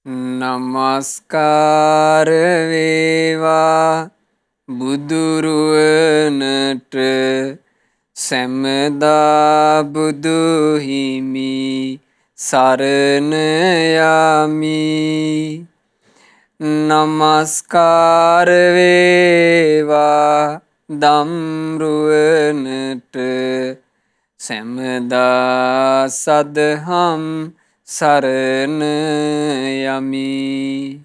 නමස්කාර වේවා බුදුරුවනට සැමදා බුදු හිමි සරණ යමි. නමස්කාර වේවා දම්රුවනට සැමදා සදහම් සරණ යමි.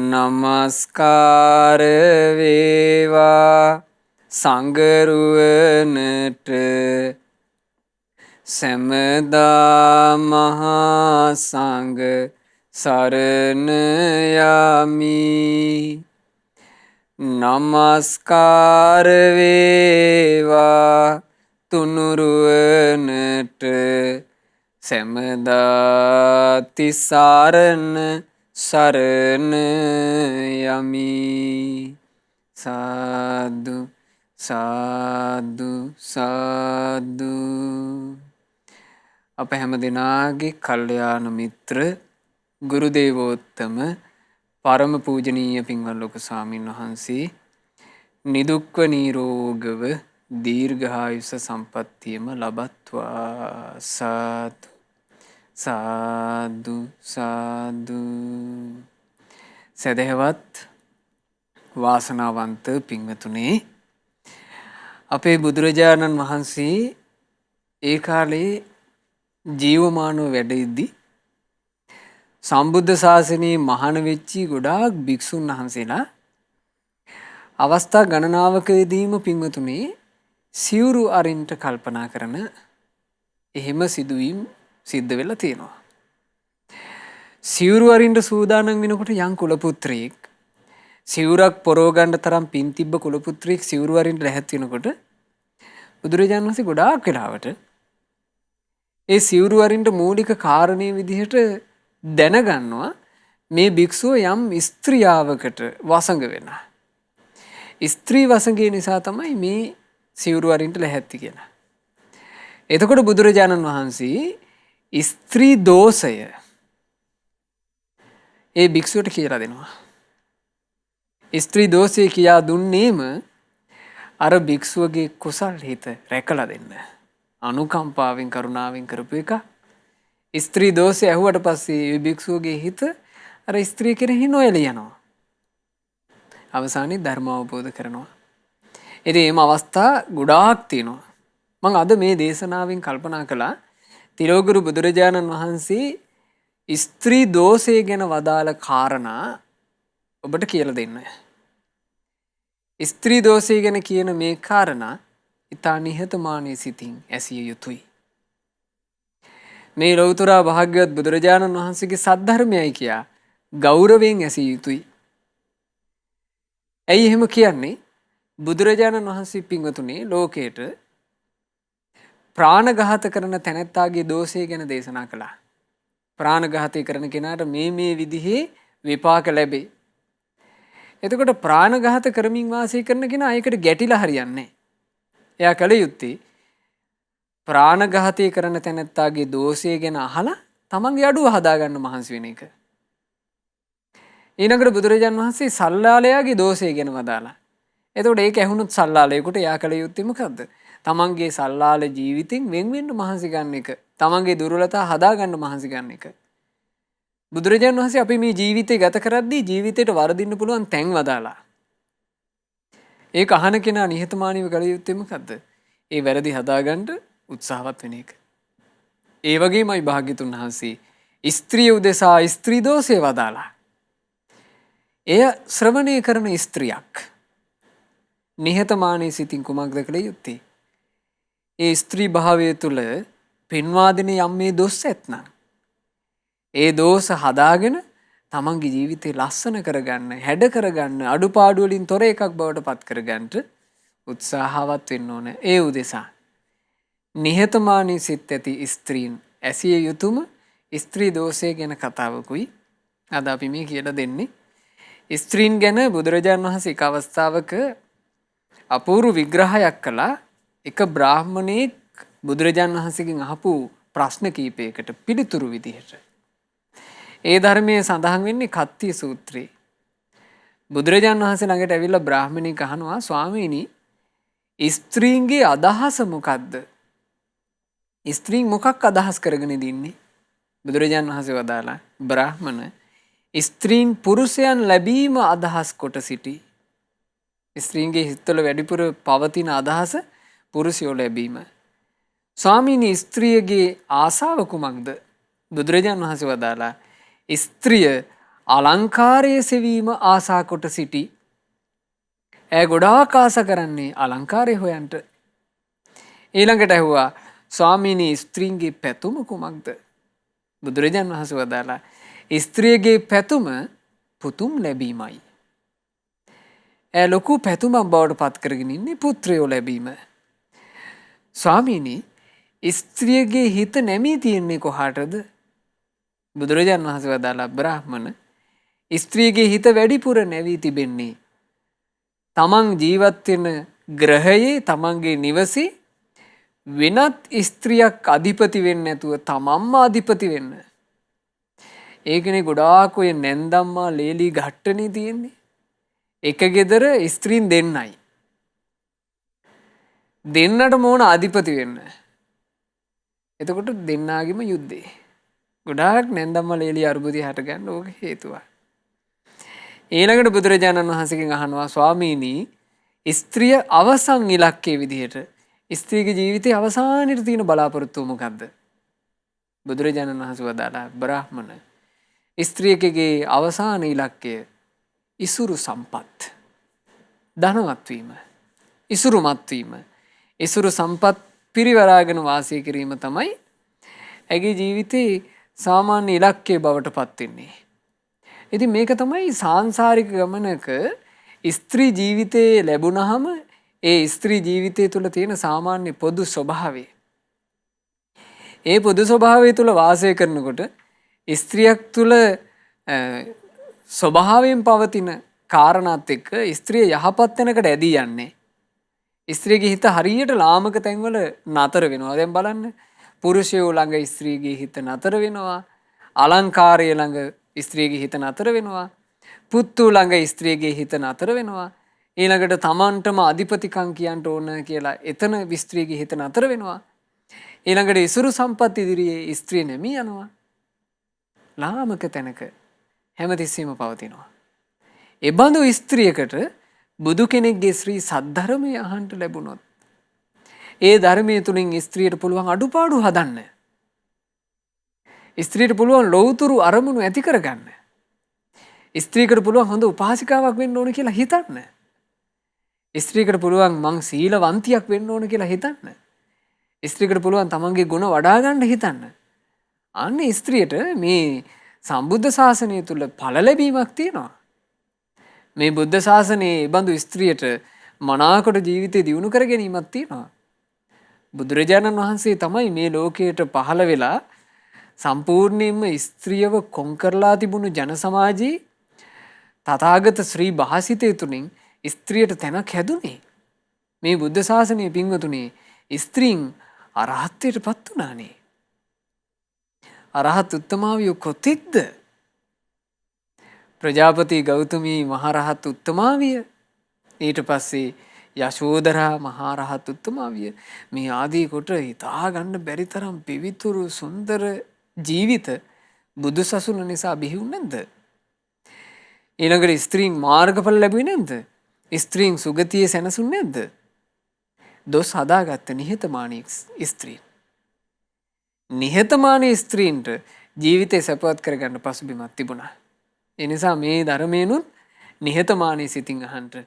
නමස්කාර වේවා සංඝරුවනට සැමදා මහා සංඝ සරණ යමි. නමස්කාර වේවා තුනුරුවනට සැමදා තිසරණ සරණ යමි. සාදු සාදු සාදු. අප හැම දෙනාගේ කල්යාණ මිත්‍ර ගුරු දේවෝත්තම පරම පූජනීය පින්වත් ලොකු ස්වාමීන් වහන්සේ නිදුක්ව නිරෝගව දීර්ඝායුෂ සම්පන්නියම ලබත්වා. සාදු සාදු සාදු. සදහවත් වාසනාවන්ත පින්වතුනේ, අපේ බුදුරජාණන් වහන්සේ ඒ කාලේ ජීවමානව වැඩ ඉද්දි සම්බුද්ධ ශාසනයේ මහාන වෙච්චි ගොඩාක් භික්ෂුන් වහන්සේලා අවස්ථා ගණනාවකදීම පින්වතුනේ සිවුරු අරින්ට කල්පනා කරන එහෙම සිදුවීම් සිද්ධ වෙලා තියෙනවා. සිවුරු අරින්ට සූදානම් වෙනකොට යම් කුලපුත්‍රයෙක් සිවුරක් පොරව ගන්න තරම් පින් තිබ්බ කුලපුත්‍රයෙක් සිවුරු අරින්ට ලැහත් වෙනකොට බුදුරජාණන් වහන්සේ ගොඩාක් වෙලාවට ඒ සිවුරු අරින්ට මූලික කාරණේ විදිහට දැනගන්නවා මේ භික්ෂුව යම් ස්ත්‍රියාවකට වසඟ වෙනවා. ස්ත්‍රී වසඟය නිසා තමයි මේ සිවුරු අරින්ට ලැහැත්ති කියලා. එතකොට බුදුරජාණන් වහන්සේ ස්ත්‍රී දෝෂය ඒ භික්ෂුවට කියලා දෙනවා. ස්ත්‍රී දෝෂය කියා දුන්නේම අර භික්ෂුවගේ කුසල් හිත රැකලා දෙන්න. අනුකම්පාවෙන් කරුණාවෙන් කරපු එක. ස්ත්‍රී දෝෂය ඇහුවට පස්සේ ඒ භික්ෂුවගේ හිත අර ස්ත්‍රී කෙරෙහි නොයැලී යනවා. අවසානයේ ධර්ම අවබෝධ කරනවා. ඉතින් මේ අවස්ථා ගොඩාක් තියෙනවා. මම අද මේ දේශනාවෙන් කල්පනා කළා තිලෝගුරු බුදුරජාණන් වහන්සේ ස්ත්‍රී දෝෂය ගැන වදාළ කාරණා ඔබට කියලා දෙන්න. ස්ත්‍රී දෝෂය ගැන කියන මේ කාරණා ඉතා නිහතමානී සිතින් ඇසිය යුතුයි. මේ ලෞතර භාග්‍යවත් බුදුරජාණන් වහන්සේගේ සද්ධර්මයයි කියා ගෞරවයෙන් ඇසිය යුතුයි. ඇයි එහෙම කියන්නේ? බුදුරජාණන් වහන්සේ පින්වතුනේ ලෝකයට ප්‍රාණඝාත කරන තැනැත්තාගේ දෝෂය ගැන දේශනා කළා. ප්‍රාණඝාතය කරන කෙනාට මේ විදිහේ විපාක ලැබේ. එතකොට ප්‍රාණඝාත කරමින් වාසය කරන කෙනා ඒකට ගැටිලා හරියන්නේ නැහැ. එයා කල යුත්තේ ප්‍රාණඝාතය කරන තැනැත්තාගේ දෝෂය ගැන අහලා තමන්ගේ අඩුව හදාගන්න මහන්සි වෙන එක. ඊළඟට බුදුරජාණන් වහන්සේ සල්ලාලයාගේ දෝෂය ගැන වදාලා. එතකොට ඒක ඇහුනොත් සල්ලාලයෙකුට යා කල යුත්තේ මොකද්ද? තමන්ගේ සල්ලාල ජීවිතෙන් වෙන් වෙන්න මහන්සි ගන්න එක. තමන්ගේ දුර්වලතා හදාගන්න මහන්සි ගන්න එක. බුදුරජාණන් වහන්සේ අපි මේ ජීවිතේ ගත කරද්දී ජීවිතේට වරදින්න පුළුවන් තැන් වදාලා. ඒක අහන කෙනා නිහතමානීව කළ යුත්තේ මොකද්ද? ඒ වැරදි හදාගන්න උත්සාහවත් වෙන එක. ඒ වගේමයි භාග්‍යතුන් වහන්සේ ස්ත්‍රිය උදෙසා ස්ත්‍රී දෝෂය වදාලා. එය ශ්‍රවණය කරන ස්ත්‍රියක් නිහතමානී සිතින් කුමක්ද කළ යුත්තේ? ඒ ස්ත්‍රී භාවය තුළ පෙන්වා දෙන යම් මේ දොස් ඇත්නම් ඒ දෝෂ හදාගෙන තමන්ගේ ජීවිතේ ලස්සන කරගන්න, හැඩ කරගන්න, අඩුපාඩු වලින් තොර එකක් බවට පත් කරගන්න උත්සාහවත් වෙන්න ඕන. ඒ උදෙසා නිහතමානී සිත් ඇති ස්ත්‍රීන් ඇසිය යුතුම ස්ත්‍රී දෝෂය ගැන කතාවකුයි අද අපි මේ කියලා දෙන්නේ. ස්ත්‍රීන් ගැන බුදුරජාණන් වහන්සේ එක් අවස්ථාවක අපූර්ව විග්‍රහයක් කළා. එක බ්‍රාහ්මණයෙක් බුදුරජාණන් වහන්සේගෙන් අහපු ප්‍රශ්න කීපයකට පිළිතුරු විදිහට. ඒ ධර්මයේ සඳහන් වෙන්නේ කත්තිය සූත්‍රයේ. බුදුරජාණන් වහන්සේ ළඟට ඇවිල්ලා බ්‍රාහ්මණෙක් අහනවා ස්වාමීනි ස්ත්‍රීන්ගේ අදහස මොකක්ද? ස්ත්‍රීන් මොකක් අදහස් කරගෙන ඉන්නේ? බුදුරජාණන් වහන්සේ වදාලා බ්‍රාහ්මණ ස්ත්‍රීන් පුරුෂයන් ලැබීම අදහස් කොට සිටි. ස්ත්‍රීන්ගේ හිතවල වැඩිපුර පවතින අදහස පුරුෂයෝ ලැබීම. ස්වාමීනි ස්ත්‍රියගේ ආසාව කුමක්ද? බුදුරජාණන් වහන්සේ වදාලා ස්ත්‍රිය අලංකාරය සෙවීම ආසා කොට සිටි. ඇය ගොඩාක් ආස කරන්නේ අලංකාරය හොයන්ට. ඊළඟට ඇහුවා ස්වාමීනි ස්ත්‍රීන්ගේ පැතුම කුමක්ද? බුදුරජාණන් වහන්සේ වදාලා ස්ත්‍රියගේ පැතුම පුතුම් ලැබීමයි. ඇය ලොකු පැතුමක් බවට පත් කරගෙන ඉන්නේ පුත්‍රයෝ ලැබීම. ස්වාමීනි ස්ත්‍රියගේ හිත නැමී තියෙන්නේ කොහාටද? බුදුරජාණන් වහන්සේ වදාලා බ්‍රාහ්මණ ස්ත්‍රියගේ හිත වැඩිපුර නැවී තිබෙන්නේ තමන් ජීවත් වෙන ග්‍රහයේ තමන්ගේ නිවසේ වෙනත් ස්ත්‍රියක් අධිපති වෙන්නේ නැතුව තමන්ම අධිපති වෙන්න. ඒකනේ ගොඩාක් ඔය නැන්දම්මා ලේලි ඝට්ටනේ තියෙන්නේ. එක ගෙදර ස්ත්‍රීන් දෙන්නයි. දෙන්නටම ඕන අධිපති වෙන්න. එතකොට දෙන්නාගෙම යුද්ධේ. ගොඩාක් නැන්දම්මා ලේලි අරුබුදය හටගන්න ඕක හේතුවක්. ඊළඟට බුදුරජාණන් වහන්සේගෙන් අහනවා ස්වාමීනි ස්ත්‍රිය අවසන් ඉලක්කයේ විදිහට ස්ත්‍රීගේ ජීවිතයේ අවසානයේ තියෙන බලාපොරොත්තුව මොකද්ද? බුදුරජාණන් වහන්සේ වදාලා බ්‍රාහ්මණ ස්ත්‍රියකගේ අවසාන ඉලක්කය ඉසුරු සම්පත්. ධනවත් වීම, ඉසුරුමත් වීම, ඉසුරු සම්පත් පිරිවරාගෙන වාසය කිරීම තමයි ඇගේ ජීවිතේ සාමාන්‍ය ඉලක්කය බවට පත් වෙන්නේ. ඉතින් මේක තමයි සාංශාරික ගමනක ස්ත්‍රී ජීවිතේ ලැබුණහම ඒ ස්ත්‍රී ජීවිතය තුළ තියෙන සාමාන්‍ය පොදු ස්වභාවය. ඒ පොදු ස්වභාවය තුළ වාසය කරනකොට ස්ත්‍රියක් තුළ ස්වභාවයෙන් පවතින කාරණාත් එක්ක ස්ත්‍රිය යහපත් තැනකට ඇදී යන්නේ. ස්ත්‍රියගේ හිත හරියට ලාමක තැන්වල නතර වෙනවා. දැන් බලන්න පුරුෂයෝ ළඟ ස්ත්‍රියගේ හිත නතර වෙනවා. අලංකාරය ළඟ ස්ත්‍රියගේ හිත නතර වෙනවා. පුත්තු ළඟ ස්ත්‍රියගේ හිත නතර වෙනවා. ඊළඟට තමන්ටම අධිපතිකම් කියන්න ඕන කියලා එතන ස්ත්‍රියගේ හිත නතර වෙනවා. ඊළඟට ඉසුරු සම්පත් ඉදිරියේ ස්ත්‍රිය නැමී යනවා. ලාමක තැනක හැමතිස්සෙම පවතිනවා. එබඳු ස්ත්‍රියකට බුදු කෙනෙක්ගේ ශ්‍රී සද්ධර්මය අහන්ට ලැබුණොත් ඒ ධර්මයේ තුලින් ස්ත්‍රියට පුළුවන් අඩුපාඩු හදන්න. ස්ත්‍රියට පුළුවන් ලෞතුරු අරමුණු ඇති කරගන්න. ස්ත්‍රියකට පුළුවන් හොඳ උපාසිකාවක් වෙන්න ඕන කියලා හිතන්න. ස්ත්‍රියකට පුළුවන් මං සීලවන්තියක් වෙන්න ඕන කියලා හිතන්න. ස්ත්‍රියකට පුළුවන් තමන්ගේ ගුණ වඩා ගන්න හිතන්න. අන්න ස්ත්‍රියට මේ සම්බුද්ධ ශාසනය තුල ඵල ලැබීමක් තියෙනවා. මේ බුද්ධ ශාසනයේ බඳු ස්ත්‍රියට මනාකොට ජීවිතේ දියුණු කර ගැනීමක් තියෙනවා. බුදුරජාණන් වහන්සේ තමයි මේ ලෝකයට පහළ වෙලා සම්පූර්ණයෙන්ම ස්ත්‍රියව කොන් කරලා තිබුණු ජන සමාජයේ තථාගත ශ්‍රී භාසිතය තුලින් ස්ත්‍රියට තැනක් හැදුනේ. මේ බුද්ධ ශාසනයේ පින්වතුනි ස්ත්‍රීන් අරහත්ත්වයට පත් වුණානේ. අරහත් උත්තමාවියෝ කොතෙක්ද? ප්‍රජාපති ගෞතමී මහරහත් උත්තමාවිය, ඊට පස්සේ යශෝදරා මහරහත් උත්තමාවිය, මේ ආදී කොට හිතා ගන්න බැරි තරම් පිවිතුරු සුන්දර ජීවිත බුදු සසුන නිසා බිහි වුනේ නැද්ද? ඊළඟට ස්ත්‍රීන් මාර්ගඵල ලැබුණේ නැද්ද? ස්ත්‍රීන් සුගතියේ සැනසුන්නේ නැද්ද? දොස් හදාගත්ත නිහතමානී ස්ත්‍රීන්. නිහතමානී ස්ත්‍රීන්ට ජීවිතේ සපවත් කරගන්න පසුබිමක් තිබුණා. ඒ නිසා මේ ධර්මයනුත් නිහතමානී සිතින් අහන්න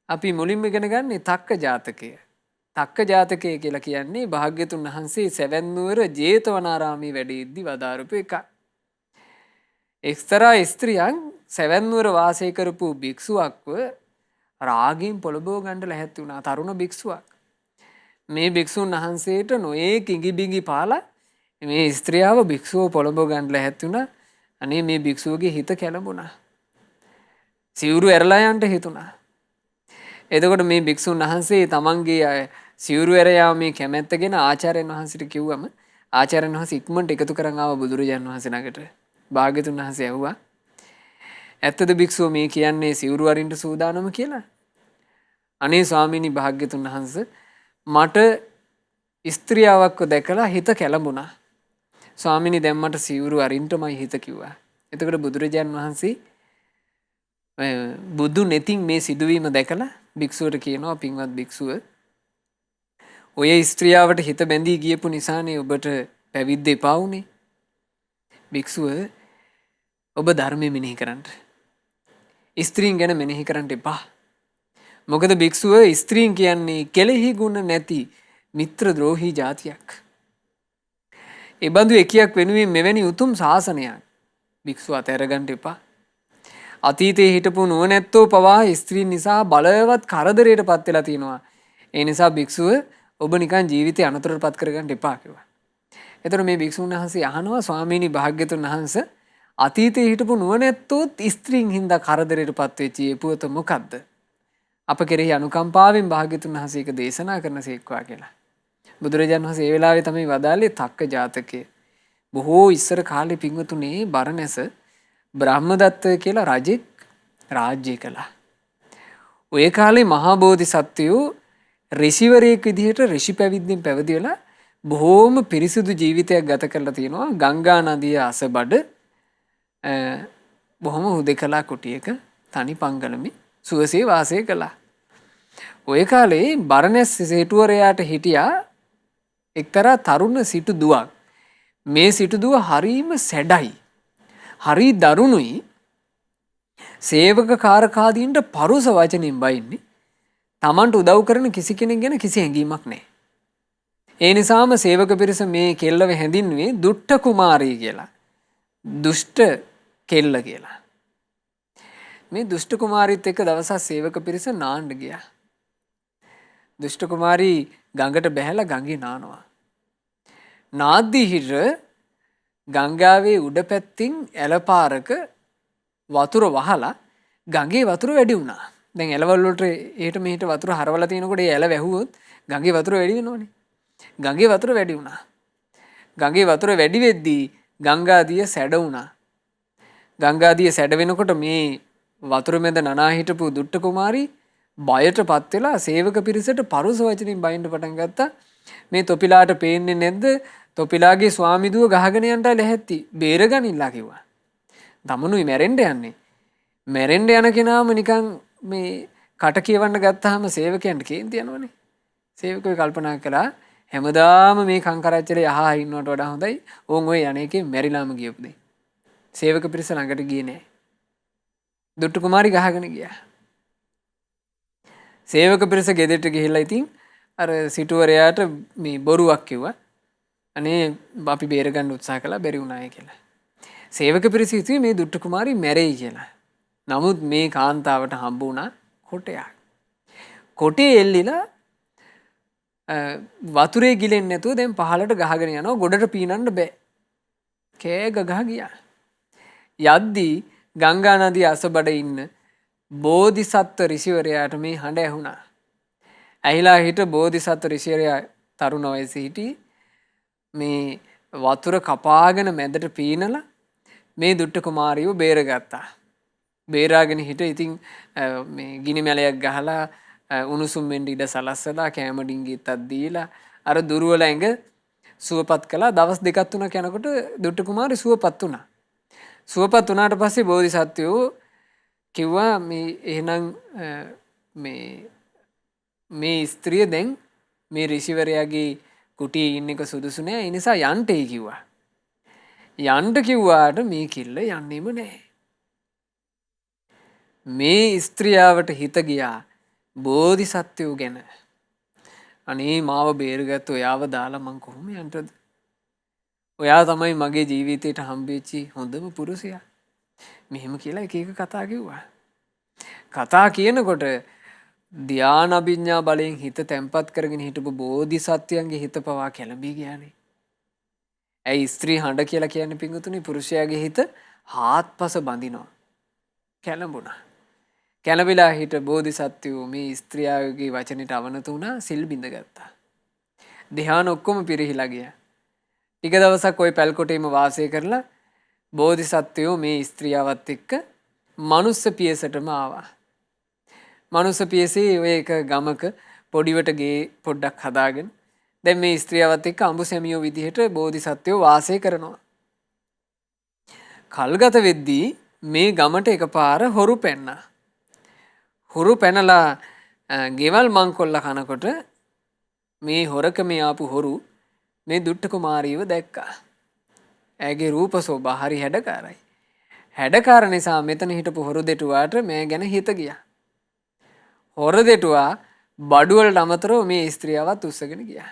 අපි මුලින්ම ඉගෙන ගන්නේ තක්ක ජාතකය. තක්ක ජාතකය කියලා කියන්නේ භාග්‍යතුන් වහන්සේ සැවැත් නුවර ජේතවනාරාමයේ වැඩ ඉද්දි වදාරපු එකක්. එක්තරා ස්ත්‍රියක් සැවැත් නුවර වාසය කරපු භික්ෂුවක්ව රාගයෙන් පොළඹව ගන්න ලැහැත් වුණා. තරුණ භික්ෂුවක්. මේ භික්ෂුන් වහන්සේට නොයේ කිඟි බිඟි පාලා මේ ස්ත්‍රියව භික්ෂුව පොළඹව ගන්න ලැහැත් වුණා. අනේ මේ භික්ෂුවගේ හිත කැළඹුණා. සිවුරු ඇරලා යන්න හිතුණා. එතකොට මේ භික්ෂුන් වහන්සේ තමන්ගේ සිවුරු ඇර යාමේ කැමැත්තගෙන ආචාර්යයන් වහන්සේට කිව්වම ආචාර්යයන් වහන්සේ ඉක්මනට එකතු කරන් ආව බුදුරජාණන් වහන්සේ ළඟට. භාග්‍යතුන් වහන්සේ ඇහුවා ඇත්තද භික්ෂුව මේ කියන්නේ සිවුරු අරින්න සූදානම කියලා? අනේ ස්වාමීනි භාග්‍යතුන් වහන්සේ මට ස්ත්‍රියාවක්ව දැකලා හිත කැළඹුණා. ස්වාමීනි දැන් මට සිවුරු අරින්නමයි හිත කිව්වා. එතකොට බුදුරජාන් වහන්සේ බුදු නෙතින් මේ සිදුවීම දැකලා භික්ෂුවට කියනවා පින්වත් භික්ෂුව ඔය ස්ත්‍රියාවට හිත බැඳී ගියපු නිසානේ ඔබට පැවිද්ද එපා වුනේ. භික්ෂුව ඔබ ධර්මය මෙනෙහි කරන්න. ස්ත්‍රීන් ගැන මෙනෙහි කරන්න එපා. මොකද භික්ෂුව ස්ත්‍රීන් කියන්නේ කෙලෙහි ගුණ නැති මිත්‍ර ද්‍රෝහී જાතියක්. ඒ බඳු එකියක් වෙනුවෙන් මෙවැනි උතුම් ශාසනයක් භික්ෂුව අතහැරගන්න එපා. අතීතයේ හිටපු නුවණැත්තෝ පවා ස්ත්‍රීන් නිසා බලවත් කරදරයට පත් වෙලා තිනවා. ඒ නිසා භික්ෂුව ඔබ නිකන් ජීවිතේ අනතුරට පත් කරගන්න එපා කිව්වා. එතකොට මේ භික්ෂුන් වහන්සේ අහනවා ස්වාමීනි භාග්‍යතුන් වහන්සේ අතීතයේ හිටපු නුවණැත්තොත් ස්ත්‍රීන් හින්දා කරදරයට පත් වෙච්ච පුවත මොකද්ද? අප කෙරෙහි අනුකම්පාවෙන් භාග්‍යතුන් වහන්සේ ඒක දේශනා කරනසේක්වා කියලා. බුදුරජාණන් වහන්සේ ඒ වෙලාවේ තමයි වදාළේ තක්ක ජාතකය. බොහෝ ඉස්සර කාලේ පින්වතුනේ බරණැස බ්‍රහ්මදත්ත කියලා රජෙක් රාජ්‍ය කළා. ඔය කාලේ මහා බෝධිසත්වයෝ ඍෂිවරයෙක් විදිහට ඍෂි පැවිද්දෙන් පැවිදි වෙලා බොහෝම පිරිසිදු ජීවිතයක් ගත කරලා තියෙනවා. ගංගා නදිය අසබඩ බොහොම හුදෙකලා කුටියක තනි පංගලමේ සුවසේ වාසය කළා. ඔය කාලේ බරණැස් සිටුවරයාට හිටියා එක්තරා තරුණ සිටු දුවක්. මේ සිටු දුව හරීම සැඩයි. හරි දරුණුයි. සේවක කාරකාදීන්ට පරුස වචනින් බයින්නේ. Tamanට උදව් කරන කිසි කෙනෙක් ගැන කිසි හැඟීමක් නැහැ. ඒ නිසාම සේවක පිරිස මේ කෙල්ලව හැඳින්වුවේ දුට්ට කුමාරී කියලා. දුෂ්ට කෙල්ල කියලා. මේ දුෂ්ට කුමාරීත් එක්ක දවසක් සේවක පිරිස නාන්න ගියා. දුෂ්ට කුමාරී ගඟට බැහැලා ගඟේ නානවා. නාද්දී හිට ගංගාවේ උඩ පැත්තින් ඇලපාරක වතුර වහලා ගඟේ වතුර වැඩි වුණා. දැන් ඇලවල වලට එහෙට මෙහෙට වතුර හරවලා තිනකොට ඒ ඇල වැහුවොත් ගඟේ වතුර වැඩි වෙනවනේ. ගඟේ වතුර වැඩි වුණා. ගඟේ වතුර වැඩි වෙද්දී ගංගාදිය සැඩ වුණා. ගංගාදිය සැඩ වෙනකොට මේ වතුර මැද නනා හිටපු දුට්ට කුමාරී බයටපත් වෙලා සේවක පිරිසට පරුස වචනින් බයින්න පටන් ගත්තා. මේ තොපිලාට පේන්නේ නැද්ද? තොපිලාගේ ස්වාමිදුව ගහගෙන යන්න ලැහැත්ති. බේරගනින්නලා කිව්වා. දමනුයි මැරෙන්න යන්නේ. මැරෙන්න යන කෙනාම නිකන් මේ කට කියවන්න ගත්තාම සේවකයන්ට කේන්ති යනවනේ. සේවකයෝ කල්පනා කළා හැමදාම මේ කංකරච්චලේ අහා ඉන්නවට වඩා හොඳයි ඕන් ඔය යන්නේකේ මැරිලාම ගියපු දෙයි. සේවක පිරිස ළඟට ගියේ නෑ. දුට්ටු කුමාරි ගහගෙන ගියා. සේවක පිරිස ගෙදරට ගිහිල්ලා ඉතින් අර සිටුවරයාට මේ බොරුවක් කිව්වා. අනේ අපි බේරගන්න උත්සාහ කළා බැරි වුණාය කියලා. සේවක පිරිස හිතුවේ මේ දුට්ටු කුමාරි මැරෙයි කියලා. නමුත් මේ කාන්තාවට හම්බ වුණා කොටයක්. කොටේ එල්ලිලා වතුරේ ගිලෙන්නේ නැතුව දැන් පහලට ගහගෙන යනවා. ගොඩට පීනන්න බෑ. කෑ ගගහ ගියා. යද්දී ගංගා නදිය අසබඩ ඉන්න බෝධිසත්ව ඍෂිවරයාට මේ හඬ ඇහුණා. ඇහිලා හිට බෝධිසත්ව ඍෂිවරයා තරුණ වයසේ හිටි මේ වතුර කපාගෙන මැදට පීනලා මේ දුට්ට කුමාරියව බේරගත්තා. බේරාගෙන හිට ඉතින් මේ ගිනි මැලයක් ගහලා උණුසුම් වෙන්න ඉඩ සලස්සලා කැම ඩිංගිත්තක් දීලා අර දුර්වල ඇඟ සුවපත් කළා. දවස් දෙකක් තුනක් යනකොට දුට්ට කුමාරි සුවපත් වුණා. සුවපත් වුණාට පස්සේ බෝධිසත්වයෝ කිව්වා මේ එහෙනම් මේ ස්ත්‍රිය දැන් මේ ඍෂිවරයාගේ කුටියේ ඉන්න එක සුදුසු නෑ. ඒ නිසා යන්ටයි කිව්වා. යන්ට කිව්වාට මේ කිල්ල යන්නේම නෑ. මේ ස්ත්‍රියාවට හිත ගියා බෝධිසත්වයෝ ගැන. අනේ මාව බේරගත්ත ඔයාව දාලා මං කොහොම යන්නද? ඔයා තමයි මගේ ජීවිතේට හම්බෙච්චි හොඳම පුරුෂයා. මෙහෙම කියලා එක එක කතා කිව්වා. කතා කියනකොට ධ්‍යාන අභිඥා බලයෙන් හිත තැම්පත් කරගෙන හිටපු බෝධිසත්වයන්ගේ හිත පවා කැළඹී ගියානේ. ඇයි ස්ත්‍රී හඬ කියලා කියන්නේ පිංගුතුනි පුරුෂයාගේ හිත හාත්පස බඳිනවා. කැළඹුණා. කැළඹිලා හිට බෝධිසත්වයෝ මේ ස්ත්‍රියගේ වචනෙට අවනත වුණා. සිල් බිඳගත්තා. ධ්‍යාන ඔක්කොම පිරිහිලා ගියා. ටික දවසක් ওই පැල්කොටේම වාසය කරලා බෝධිසත්වයෝ මේ ස්ත්‍රියාවත් එක්ක මනුස්ස පියසටම ආවා. මනුස්ස පියසේ ඔය එක ගමක පොඩිවට ගේ පොඩ්ඩක් හදාගෙන දැන් මේ ස්ත්‍රියාවත් එක්ක අඹු සැමියෝ විදිහට බෝධිසත්වයෝ වාසය කරනවා. කල්ගත වෙද්දී මේ ගමට එකපාර හොරු පැන්නා. හොරු පැනලා ගෙවල් මංකොල්ල කනකොට මේ හොරකමේ ආපු හොරු මේ දුට්ට කුමාරීව දැක්කා. ඇගේ රූප සෝභා හරි හැඩකාරයි. හැඩකාර නිසා මෙතන හිටපු හොරු දෙටුවාට මේ ගැන හිත ගියා. හොර දෙටුවා බඩුවලට අමතරව මේ ස්ත්‍රියවත් උස්සගෙන ගියා.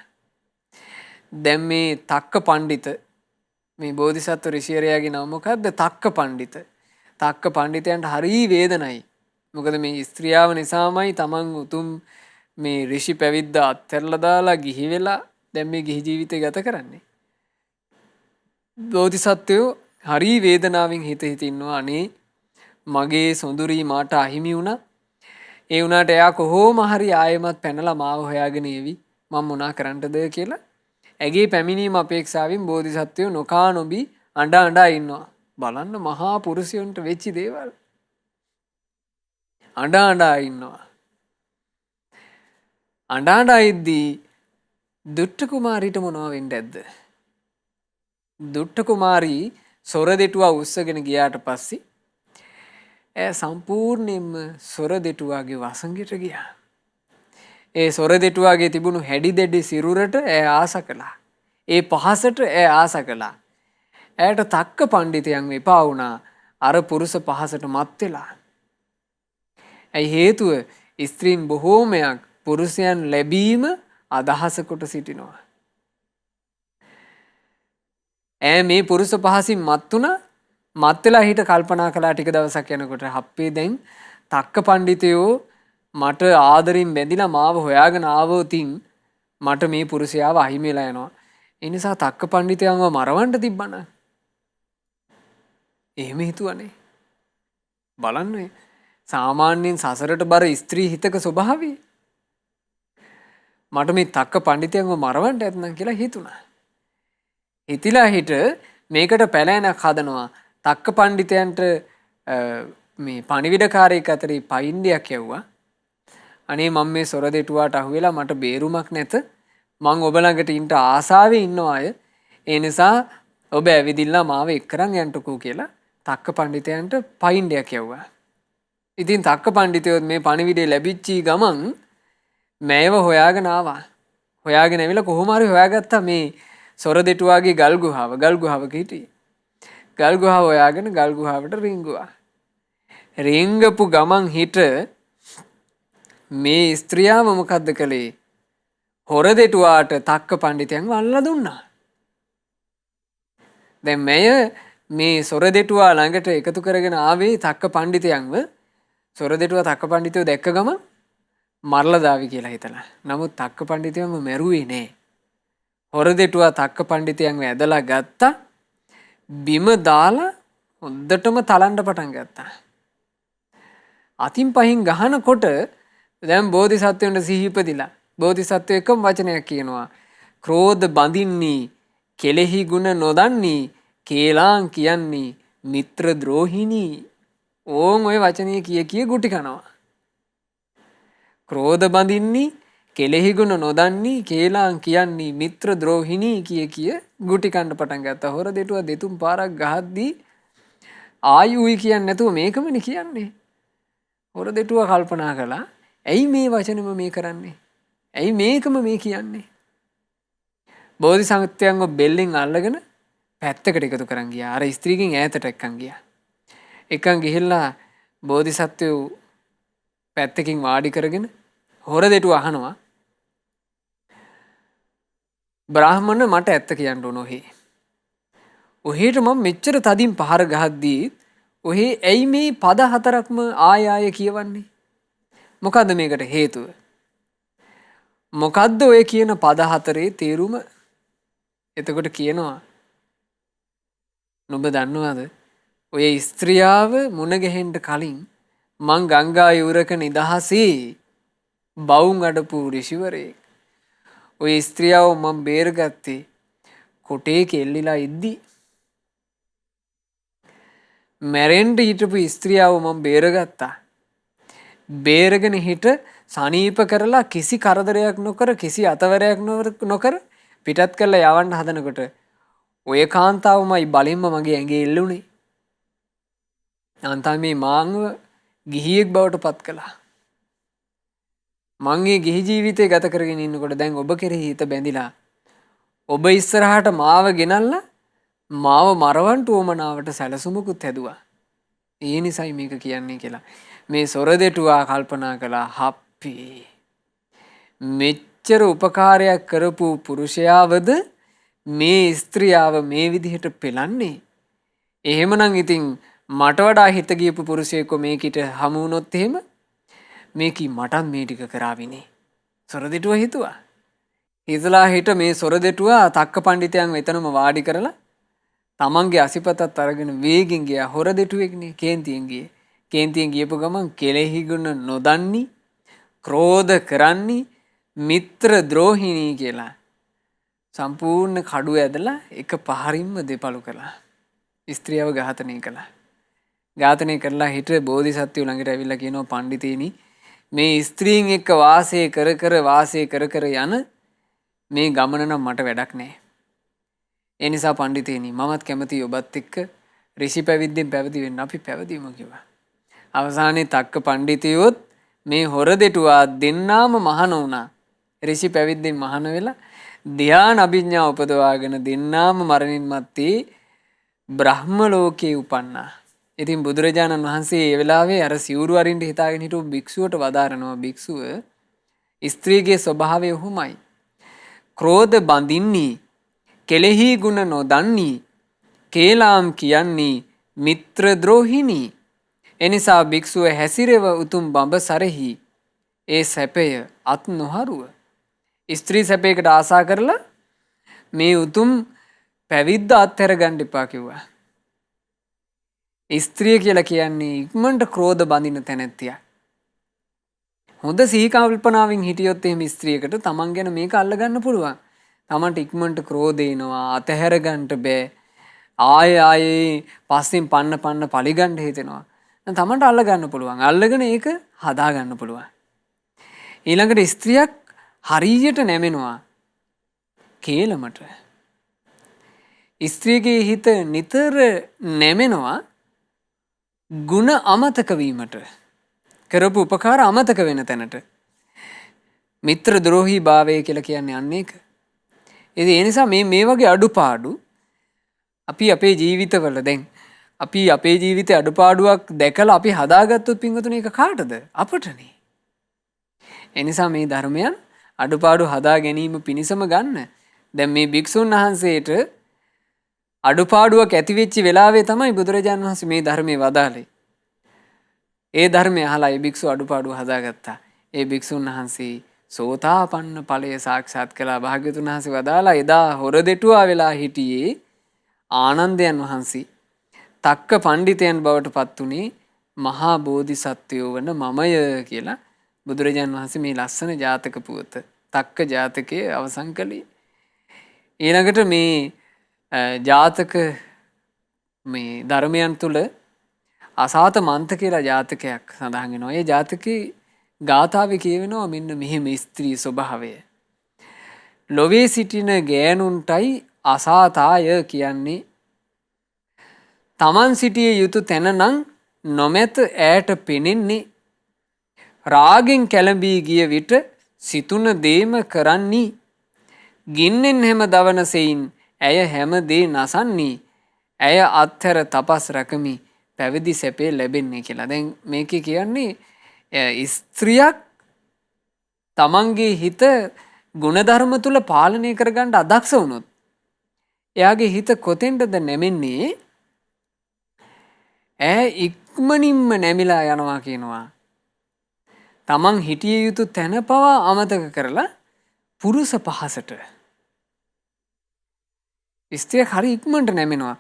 දැන් මේ තක්ක පණ්ඩිත මේ බෝධිසත්ව ඍෂිවරයාගේ නම මොකද්ද? තක්ක පණ්ඩිත. තක්ක පණ්ඩිතයන්ට හරි වේදනයි. මොකද මේ ස්ත්‍රියාව නිසාමයි තමන් උතුම් මේ ඍෂි පැවිද්ද අත්හැරලා දාලා ගිහි වෙලා දැන් මේ ගිහි ජීවිතය ගත කරන්නේ. බෝධිසත්වයෝ හරි වේදනාවෙන් හිත ඉන්නවා අනේ මගේ සොඳුරී මාට අහිමි වුණා. ඒ වුණාට එයා කොහොම හරි ආයෙමත් පැනලා මාව හොයාගෙන එවි. මම මොනා කරන්නද කියලා ඇගේ පැමිණීම අපේක්ෂාවෙන් බෝධිසත්වයෝ නොකා නොබී අඬ අඬා ඉන්නවා. බලන්න මහා පුරුෂයන්ට වෙච්ච දේවල්. අඬ අඬා ඉන්නවා. අඬ අඬා ඉද්දී දුට්ට කුමාරීට මොනව වෙන්නේ නැද්ද? දුට්ට කුමාරී සොර දෙටුවා උස්සගෙන ගියාට පස්සේ ඈ සම්පූර්ණයෙන්ම සොර දෙටුවාගේ වසඟයට ගියා. ඒ සොර දෙටුවාගේ තිබුණු හැඩි දෙඩි සිරුරට ඈ ආස කළා. ඒ පහසට ඈ ආස කළා. ඈට තක්ක පණ්ඩිතයන් එපා වුණා අර පුරුෂ පහසට මත් වෙලා. ඇයි හේතුව ස්ත්‍රීන් බොහෝමයක් පුරුෂයන් ලැබීම අදහස කොට සිටිනවා. ඈ මේ පුරුෂ පහසින් මත් වුණා. මත් වෙලා හිට කල්පනා කළා ටික දවසක් යනකොට හප්පේ දැන් තක්ක පණ්ඩිතයෝ මට ආදරින් බැඳිලා මාව හොයාගෙන ආවොතින් මට මේ පුරුෂයාව අහිමි වෙලා යනවා. ඒ නිසා තක්ක පණ්ඩිතයන්ව මරවන්න තිබ්බන. එහෙම හිතුවනේ. බලන්න සාමාන්‍යයෙන් සසරට බර ස්ත්‍රී හිතක ස්වභාවය. මට මේ තක්ක පණ්ඩිතයන්ව මරවන්න ඇත්නම් කියලා හිතුණා. හිතිලා හිට මේකට පැලෑනක් හදනවා. තක්ක පණ්ඩිතයන්ට මේ පණිවිඩකාරයෙක් අතරේ පයින්ඩයක් යවුවා. අනේ මම මේ සොර දෙටුවාට අහුවෙලා මට බේරුමක් නැත. මං ඔබ ළඟට ඉන්න ආසාවෙ ඉන්නවා අය. ඒ නිසා ඔබ ඇවිදින්න මාව එක්කරන් යන්නකෝ කියලා තක්ක පණ්ඩිතයන්ට පයින්ඩයක් යවුවා. ඉතින් තක්ක පණ්ඩිතයෝ මේ පණිවිඩය ලැබිච්චි ගමන් මේව හොයාගෙන ආවා. හොයාගෙන ඇවිල්ලා කොහොම හරි හොයාගත්තා මේ සොර දෙටුවාගේ ගල් ගුහාවක හිටියේ. ගල් ගුහාව හොයාගෙන ගල් ගුහාවට රිංගුවා. රිංගපු ගමන් හිට මේ ස්ත්‍රියාව මොකද්ද කළේ? හොර දෙටුවාට තක්ක පණ්ඩිතයන්ව අල්ලලා දුන්නා. දැන් මෙය මේ සොර දෙටුවා ළඟට එකතු කරගෙන ආවේ තක්ක පණ්ඩිතයන්ව. සොර දෙටුවා තක්ක පණ්ඩිතයෝ දැක්ක ගමන් මරලා දාවි කියලා හිතලා. නමුත් තක්ක පණ්ඩිතයන්ව මැරුවේ නෑ. හොර දෙටුවා තක්ක පණ්ඩිතයන්ව ඇදලා ගත්තා. බිම දාලා හොද්දටම තලන්න පටන් ගත්තා. අතින් පහින් ගහනකොට දැන් බෝධිසත්වයන්ට සිහි ඉපදිලා බෝධිසත්වය එකම වචනයක් කියනවා. ක්‍රෝධ බඳින්නී කෙලෙහි ගුණ නොදන්නී කේලාං කියන්නේ මිත්‍ර ද්‍රෝහිණී. ඕන් ඔය වචනය කිය ගුටි කනවා. ක්‍රෝධ බඳින්නී කෙලෙහි ගුණ නොදන්නී කේලාං කියන්නේ මිත්‍ර ද්‍රෝහිණී කිය ගුටි කන්න පටන් ගත්තා. හොර දෙටුවා දෙතුන් පාරක් ගහද්දී ආයුයි කියන්නේ නැතුව මේකමනේ කියන්නේ. හොර දෙටුවා කල්පනා කළා ඇයි මේ වචනම මේ කරන්නේ? ඇයි මේකම මේ කියන්නේ? බෝධිසත්වයන්ව බෙල්ලෙන් අල්ලගෙන පැත්තකට එකතු කරන් ගියා. අර ස්ත්‍රීගෙන් ඈතට එක්කන් ගියා. එක්කන් ගිහිල්ලා බෝධිසත්වයෝ පැත්තකින් වාඩි කරගෙන හොර දෙටුවා අහනවා බ්‍රාහ්මණ මට ඇත්ත කියන්න ඕන ඔහේ. ඔහේට මම මෙච්චර තදින් පහර ගහද්දී ඔහේ ඇයි මේ පද හතරක්ම ආය ආය කියවන්නේ? මොකද්ද මේකට හේතුව? මොකද්ද ඔය කියන පද හතරේ තේරුම? එතකොට කියනවා නුඹ දන්නවද ඔය ස්ත්‍රියාව මුණ ගැහෙන්න කලින් මං ගංගා යුරක නිදහසේ බවුන් අඩපු ඍෂිවරයෙක්. ඔය ස්ත්‍රියාව මම බේරගත්තේ කොටේ කෙල්ලිලා ඉද්දි. මැරෙන්ට හිටපු ස්ත්‍රියාව මම බේරගත්තා. බේරගෙන හිට සනීප කරලා කිසි කරදරයක් නොකර කිසි අතවරයක් නොකර පිටත් කරලා යවන්න හදනකොට ඔය කාන්තාවමයි බලින්ම මගේ ඇඟේ එල්ලුනේ. අන්තම මේ මාංව ගිහියෙක් බවට පත් කළා. මංගේ ගිහි ජීවිතය ගත කරගෙන ඉන්නකොට දැන් ඔබ කෙරෙහි හිත බැඳිලා ඔබ ඉස්සරහට මාව ගෙනල්ලා මාව මරවන්ට උවමනාවට සැලසුමකුත් හැදුවා. ඒ නිසයි මේක කියන්නේ කියලා. මේ සොරදෙටුවා කල්පනා කළා හප්පි. මෙච්චර උපකාරයක් කරපු පුරුෂයාවද මේ ස්ත්‍රියාව මේ විදිහට පෙළන්නේ. එහෙමනම් ඉතින් මට වඩා හිත ගියපු පුරුෂයෙක්ව මේකිට හමු වුණොත් එහෙම මේකී මටත් මේ ටික කරාවිනේ. සොරදෙටුවා හිතුවා. හිතලා හිට මේ සොරදෙටුවා තක්ක පණ්ඩිතයන් වෙතනම වාඩි කරලා තමන්ගේ අසිපතත් අරගෙන වේගෙන් ගියා. හොරදෙටුවෙක්නේ කේන්තියෙන් ගියේ. කේන්තියෙන් ගියපු ගමන් කෙලෙහි ගුණ නොදන්නි, ක්‍රෝධ කරන්නි, මිත්‍ර ද්‍රෝහිණී කියලා සම්පූර්ණ කඩුව ඇදලා එක පහරින්ම දෙපළු කළා. ස්ත්‍රියව ඝාතනය කළා. ඝාතනය කරලා හිට බෝධිසත්වයෝ ළඟට ඇවිල්ලා කියනවා පණ්ඩිතේනි මේ ස්ත්‍රීන් එක්ක වාසය කර කර යන මේ ගමන නම් මට වැඩක් නෑ. ඒ නිසා පණ්ඩිතේනි මමත් කැමතියි ඔබත් එක්ක ඍෂි පැවිද්දෙන් පැවිදි වෙන්න. අපි පැවිදිමු කිව්වා. අවසානයේ තක්ක පණ්ඩිතයොත් මේ හොරදෙටුවා දෙන්නාම මහාන වුණා. ඍෂි පැවිද්දෙන් මහාන වෙලා ධ්‍යාන අභිඥා උපදවාගෙන දෙන්නාම මරණින් මත්තේ බ්‍රහ්ම ලෝකේ උපන්නා. ඉතින් බුදුරජාණන් වහන්සේ ඒ වෙලාවේ අර සිවුරු අරින්න හිතාගෙන හිටපු භික්ෂුවට වදාරනවා භික්ෂුව ස්ත්‍රීගේ ස්වභාවය ඔහුමයි. ක්‍රෝධ බඳින්නී, කෙලෙහි ගුණ නොදන්නී, කේලාම් කියන්නේ මිත්‍ර ද්‍රෝහිණී. එනිසා භික්ෂුව හැසිරෙව උතුම් බඹ සරෙහි ඒ සැපය අත් නොහරුව. ස්ත්‍රී සැපයකට ආසා කරලා මේ උතුම් පැවිද්ද අත්හැර ගන්න එපා කිව්වා. ස්ත්‍රිය කියලා කියන්නේ ඉක්මනට ක්‍රෝධ බඳින තැනැත්තියක්. හොඳ සිහි කල්පනාවෙන් හිටියොත් එහෙම ස්ත්‍රියකට තමන් ගැන මේක අල්ලගන්න පුළුවන්. තමන්ට ඉක්මනට ක්‍රෝධ එනවා, අතහැර ගන්නට බෑ. ආයේ පස්සෙන් පන්න පලිගන්න හිතෙනවා. තමන්ට අල්ලගන්න පුළුවන්. අල්ලගෙන ඒක හදා ගන්න පුළුවන්. ඊළඟට ස්ත්‍රියක් හරියට නැමෙනවා කේලමට. ස්ත්‍රියගේ හිත නිතර නැමෙනවා ගුණ අමතක වීමට. කරපු උපකාර අමතක වෙන තැනට. මිත්‍ර ද්‍රෝහී භාවය කියලා කියන්නේ අන්න ඒක. ඉතින් ඒ නිසා මේ වගේ අඩුපාඩු අපි අපේ ජීවිතවල දැන් අපි අපේ ජීවිතේ අඩුපාඩුවක් දැකලා අපි හදාගත්තොත් පින්වතුනි ඒක කාටද? අපටනේ. ඒ නිසා මේ ධර්මයන් අඩුපාඩු හදා ගැනීම පිණිසම ගන්න. දැන් මේ භික්ෂුන් වහන්සේට අඩුපාඩුවක් ඇති වෙච්ච වෙලාවේ තමයි බුදුරජාණන් වහන්සේ මේ ධර්මයේ වදාළේ. ඒ ධර්මය අහලා ඒ භික්ෂුව අඩුපාඩුව හදාගත්තා. ඒ භික්ෂුන් වහන්සේ සෝතාපන්න ඵලය සාක්ෂාත් කළා. භාග්‍යවතුන් වහන්සේ වදාලා එදා හොරදෙටුවා වෙලා හිටියේ ආනන්දයන් වහන්සේ තක්ක පණ්ඩිතයන් බවට පත් උනේ මහා බෝධිසත්වයෝ වන මමය කියලා බුදුරජාණන් වහන්සේ මේ ලස්සන ජාතක පුවත තක්ක ජාතකයේ අවසන් කළේ. ඊළඟට මේ ජාතක මේ ධර්මයන් තුල අසාත මන්ත කියලා ජාතකයක් සඳහන් වෙනවා. ඒ ජාතකේ ගාථාවේ කියවෙනවා මෙන්න මෙහෙම ස්ත්‍රී ස්වභාවය. ලොවේ සිටින ගෑනුන්ටයි අසාතාය කියන්නේ තමන් සිටිය යුතු තැන නම් නොමැත ඈට පෙනෙන්නේ. රාගෙන් කැළඹී ගිය විට සිතුන දේම කරන්නී. ගින්නෙන් හැම දවන සෙයින් ඇය හැම දේ නසන්නී. ඇය අත්හැර තපස් රැකමි පැවිදි සැපේ ලැබෙන්නේ කියලා. දැන් මේකේ කියන්නේ ස්ත්‍රියක් තමන්ගේ හිත ගුණධර්ම තුල පාලනය කරගන්න අදක්ෂ වුණොත් එයාගේ හිත කොතෙන්ටද නැමෙන්නේ? ඈ ඉක්මනින්ම නැමිලා යනවා කියනවා. තමන් හිටිය යුතු තැන පවා අමතක කරලා පුරුෂ පහසට. ස්ත්‍රියක් හරි ඉක්මනට නැමෙනවා.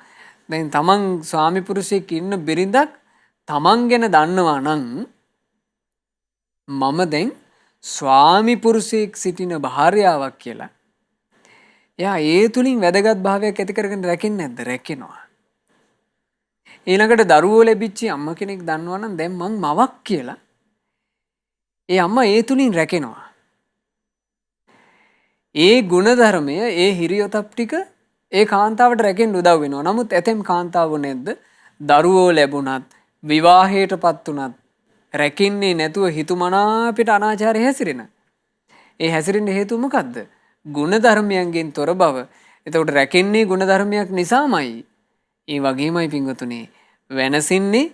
දැන් තමන් ස්වාමි පුරුෂයෙක් ඉන්න බිරිඳක් තමන් ගැන දන්නවා නම් මම දැන් ස්වාමි පුරුෂයෙක් සිටින භාර්යාවක් කියලා. එයා ඒ තුලින් වැදගත් භාවයක් ඇති කරගෙන රැකෙන්නේ නැද්ද? රැකෙනවා. ඊළඟට දරුවෝ ලැබිච්ච අම්ම කෙනෙක් දන්නවනම් දැන් මං මවක් කියලා ඒ අම්මා ඒ තුලින් රැකෙනවා. ඒ ගුණධර්මය ඒ හිරියොතප් ටික ඒ කාන්තාවට රැකෙන්න උදව් වෙනවා. නමුත් ඇතැම් කාන්තාවෝ නැද්ද දරුවෝ ලැබුණත් විවාහයටපත් උනත් රැකින්නේ නැතුව හිතුමනාපිට අනාචාරය හැසිරෙන. ඒ හැසිරෙන්න හේතුව මොකද්ද? ගුණධර්මයන්ගෙන් තොර බව. එතකොට රැකෙන්නේ ගුණධර්මයක් නිසාමයි. ඒ වගේමයි පින්වතුනි වෙනසින්නේ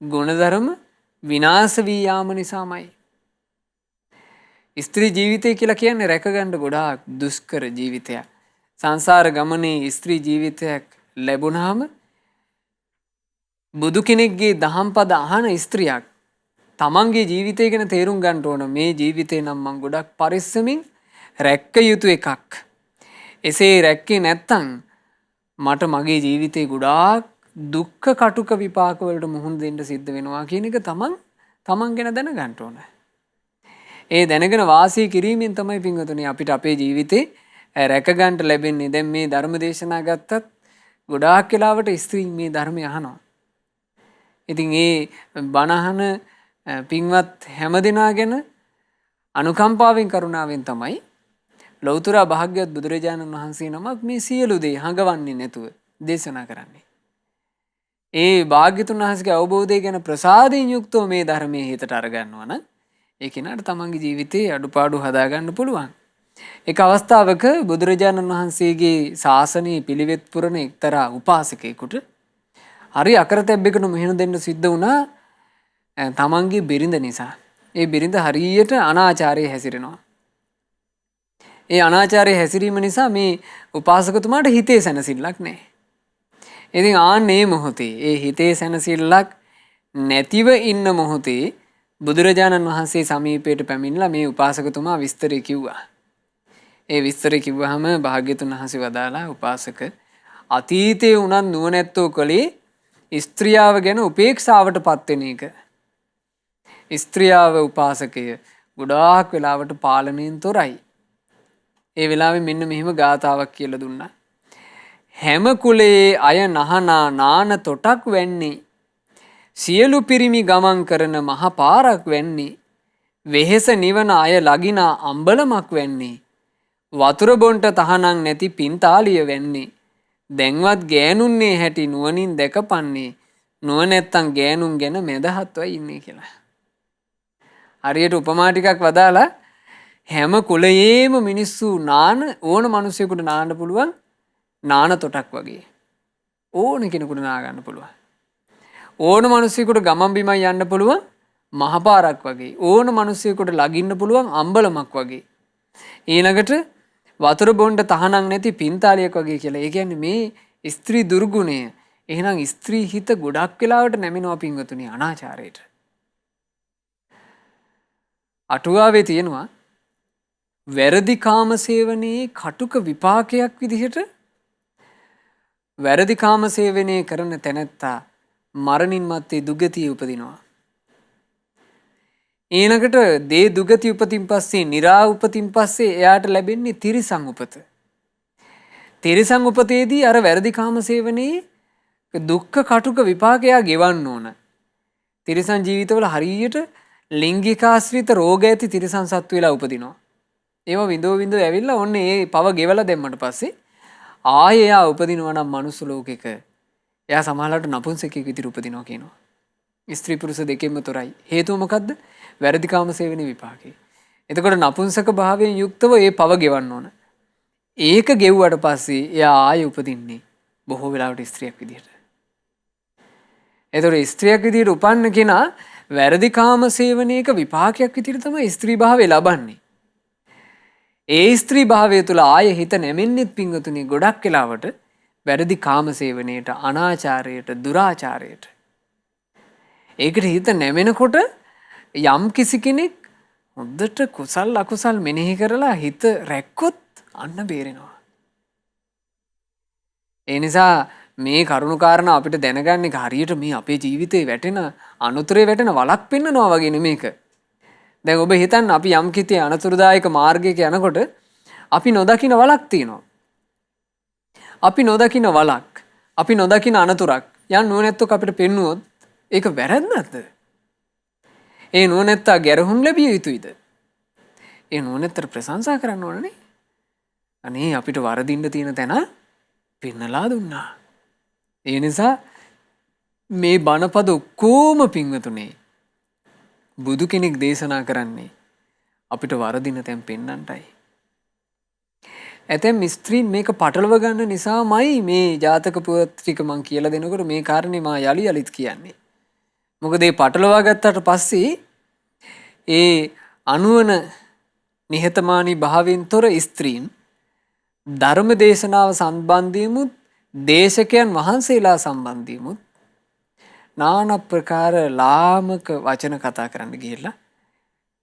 ගුණධර්ම විනාශ වී යාම නිසාමයි. ස්ත්‍රී ජීවිතය කියලා කියන්නේ රැකගන්න ගොඩාක් දුෂ්කර ජීවිතයක්. සංසාර ගමනේ ස්ත්‍රී ජීවිතයක් ලැබුණාම බුදු කෙනෙක්ගේ දහම් පද අහන ස්ත්‍රියක් තමන්ගේ ජීවිතය ගැන තේරුම් ගන්න ඕන මේ ජීවිතේ නම් මං ගොඩක් පරිස්සමින් රැක්ක යුතු එකක්. එසේ රැක්කේ නැත්තම් මට මගේ ජීවිතේ ගොඩාක් දුක්ඛ කටුක විපාක වලට මුහුණ දෙන්න සිද්ධ වෙනවා කියන එක තමන් ගැන දැනගන්න ඕන. ඒ දැනගෙන වාසය කිරීමෙන් තමයි පින්වතුනි අපිට අපේ ජීවිතේ රැක ගන්න ලැබෙන්නේ. දැන් මේ ධර්ම දේශනා ගත්තත් ගොඩාක් වෙලාවට ස්ත්‍රීන් මේ ධර්මය අහනවා. ඉතින් ඒ බණහන පින්වත් හැමදෙනා ගැන අනුකම්පාවෙන් කරුණාවෙන් තමයි ලෞතර භාග්‍යවත් බුදුරජාණන් වහන්සේ නමක් මේ සියලු දේ හඟවන්නේ නැතුව දේශනා කරන්නේ. ඒ භාග්‍යතුන් වහන්සේගේ අවබෝධය ගැන ප්‍රසාදයෙන් යුක්තව මේ ධර්මයේ හිතට අරගන්නවා නම් ඒ කෙනාට තමන්ගේ ජීවිතේ අඩුපාඩු හදාගන්න පුළුවන්. එක අවස්ථාවක බුදුරජාණන් වහන්සේගේ ශාසනයේ පිළිවෙත් පුරන එක්තරා උපාසකයෙකුට හරි අකරතැබ්බෙකුට මෙහෙණ දෙන්න සිද්ධ වුණා තමන්ගේ බිරිඳ නිසා. ඒ බිරිඳ හරියට අනාචාරයේ හැසිරෙනවා. ඒ අනාචාරයේ හැසිරීම නිසා මේ උපාසකතුමාට හිතේ සැනසෙල්ලක් නැහැ. ඉතින් ආන්නේ මොහොතේ ඒ හිතේ සැනසෙල්ලක් නැතිව ඉන්න මොහොතේ බුදුරජාණන් වහන්සේ සමීපයට පැමිණලා මේ උපාසකතුමා විස්තරය කිව්වා. ඒ විස්තරය කිව්වහම භාග්‍යතුන් වහන්සේ වදාලා උපාසක අතීතයේ උනත් නුවණැත්තෝ කලේ ස්ත්‍රියාව ගැන උපේක්ෂාවට පත් වෙන එක. ස්ත්‍රියාව උපාසකය ගොඩාක් වෙලාවට පාලනයෙන් තොරයි. ඒ වෙලාවේ මෙන්න මෙහෙම ගාතාවක් කියලා දුන්නා. හැම කුලයේ අය නහනා නාන තොටක් වැන්නේ සියලු පිරිමි ගමන් කරන මහ පාරක් වැන්නේ වෙහෙස නිවන අය ලගිනා අම්බලමක් වැන්නේ වතුර බොන්ට තහනම් නැති පින්තාලිය වැන්නේ දැන්වත් ගෑනුන්නේ හැටි නුවණින් දැකපන්නේ නුවණැත්තන් ගෑනුන් ගැන මැදහත්වයි ඉන්නේ කියලා. හරියට උපමා ටිකක් වදාලා හැම කුලයේම මිනිස්සු නාන ඕන මිනිසෙකුට නාන්න පුළුවන් නාන තොටක් වගේ. ඕන කෙනෙකුට නා ගන්න පුළුවන්. ඕන මිනිසෙකුට ගමන් බිමන් යන්න පුළුවන් මහපාරක් වගේ. ඕන මිනිසෙකුට ලගින්න පුළුවන් අම්බලමක් වගේ. ඊළඟට වතුර බොණ්ඩ තහනම් නැති පින්තාලියක් වගේ කියලා. ඒ කියන්නේ මේ ස්ත්‍රී දුර්ගුණය. එහෙනම් ස්ත්‍රී හිත ගොඩක් වෙලාවට නැමෙනවා පින්වතුනි අනාචාරයට. අටුවාවේ තියෙනවා වැරදි කාම සේවනයේ කටුක විපාකයක් විදිහට වැරදි කාම සේවනයේ කරන තැනැත්තා මරණින් මත්තේ දුගතිය උපදිනවා. ඊළඟට දේ දුගති උපතින් පස්සේ නිරා උපතින් පස්සේ එයාට ලැබෙන්නේ තිරිසන් උපත. තිරිසන් උපතේදී අර වැරදි කාම සේවනයේ දුක්ඛ කටුක විපාකයක් ගෙවන්න ඕන. තිරිසන් ජීවිතවල හරියට ලිංගිකාශ්‍රිත රෝග ඇති තිරිසන් සත්තු වෙලා උපදිනවා. ඒවා විඳෝ ඇවිල්ලා ඔන්න ඒ පව ගෙවලා දැම්මට පස්සේ ආයෙ එයා උපදිනවා නම් මනුස්ස ලෝකෙක. එයා සමහරවිට නපුංසකෙක් විදිහට උපදිනවා කියනවා. ස්ත්‍රී පුරුෂ දෙකෙන්ම තොරයි. හේතුව මොකද්ද? වැරදි කාම සේවනයේ විපාකේ. එතකොට නපුංසක භාවයෙන් යුක්තව ඒ පව ගෙවන්න ඕන. ඒක ගෙව්වට පස්සේ එයා ආයෙ උපදින්නේ බොහෝ වෙලාවට ස්ත්‍රියක් විදිහට. එතකොට ස්ත්‍රියක් විදිහට උපන්න කෙනා වැරදි කාම සේවනයක විපාකයක් විදිහට තමයි ස්ත්‍රී භාවය ලබන්නේ. ඒ ස්ත්‍රී භාවය තුළ ආයෙ හිත නැමෙන්නෙත් පින්වතුනි ගොඩක් වෙලාවට වැරදි කාම සේවනයේට අනාචාරයට දුරාචාරයට. ඒකට හිත නැමෙනකොට යම් කිසි කෙනෙක් හොඳට කුසල් අකුසල් මෙනෙහි කරලා හිත රැක්කොත් අන්න බේරෙනවා. ඒ නිසා මේ කරුණු කාරණා අපිට දැනගන්න එක හරියට මේ අපේ ජීවිතේ වැටෙන අනුතරේ වැටෙන වලක් පෙන්නනවා වගේ නෙමේක. දැන් ඔබ හිතන්න අපි යම් කිසි අනතුරුදායක මාර්ගයක යනකොට අපි නොදකින වලක් තියෙනවා. අපි නොදකින වලක්, අපි නොදකින අනතුරක් යන් නුවණැත්තෝ අපිට පෙන්වුවොත් ඒක වැරද්දක්ද? ඒ නුවණැත්තා ගැරහුම් ලැබිය යුතුයිද? ඒ නුවණැත්තට ප්‍රශංසා කරන්න ඕනනේ. අනේ අපිට වරදින්න තියෙන තැන පෙන්නලා දුන්නා. ඒ නිසා මේ බණපද ඔක්කොම පින්වතුනේ බුදු කෙනෙක් දේශනා කරන්නේ අපිට වරදින තැන් පෙන්නන්නටයි. ඇතැම් ස්ත්‍රීන් මේක පටලව ගන්න නිසාමයි මේ ජාතක පුවත් ටික මං කියලා දෙනකොට මේ කාරණේ මා යලි යලිත් කියන්නේ. මොකද මේ පටලවා ගත්තට පස්සේ ඒ අනුවන නිහතමානී භාවයෙන් තොර ස්ත්‍රීන් ධර්ම දේශනාව සම්බන්ධීමුත් දේශකයන් වහන්සේලා සම්බන්ධීමුත් නාන ප්‍රකාර ලාමක වචන කතා කරන්න ගිහිල්ලා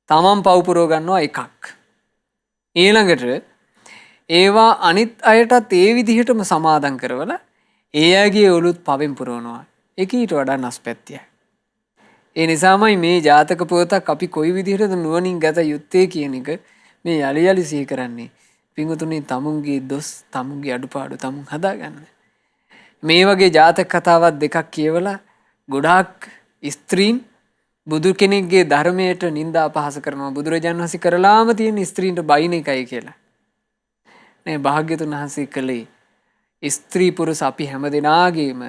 තමන් පව්පුරව ගන්නවා එකක්. ඊළඟට ඒවා අනිත් අයටත් ඒ විදිහටම සමාදන් කරවලා ඒ අයගේ ඔලුත් පවෙන් පුරවනවා. ඒක ඊට වඩා නස්පැත්තියයි. ඒ නිසාමයි මේ ජාතක පුවතක් අපි කොයි විදිහටද නුවණින් ගත යුත්තේ කියන එක මේ යලි යලි සිහි කරන්නේ. පින්වතුනි තමුන්ගේ දොස් තමුන්ගේ අඩුපාඩු තමුන් හදාගන්න. මේ වගේ ජාතක කතාවක් දෙකක් කියවලා ගොඩාක් ස්ත්‍රීන් බුදු කෙනෙක්ගේ ධර්මයට නින්දා අපහාස කරනවා. බුදුරජාණන් වහන්සේ කරලාම තියෙන ස්ත්‍රීන්ට බයින එකයි කියලා. නේ භාග්‍යතුන් වහන්සේ කළේ ස්ත්‍රී පුරුෂ අපි හැමදෙනාගේම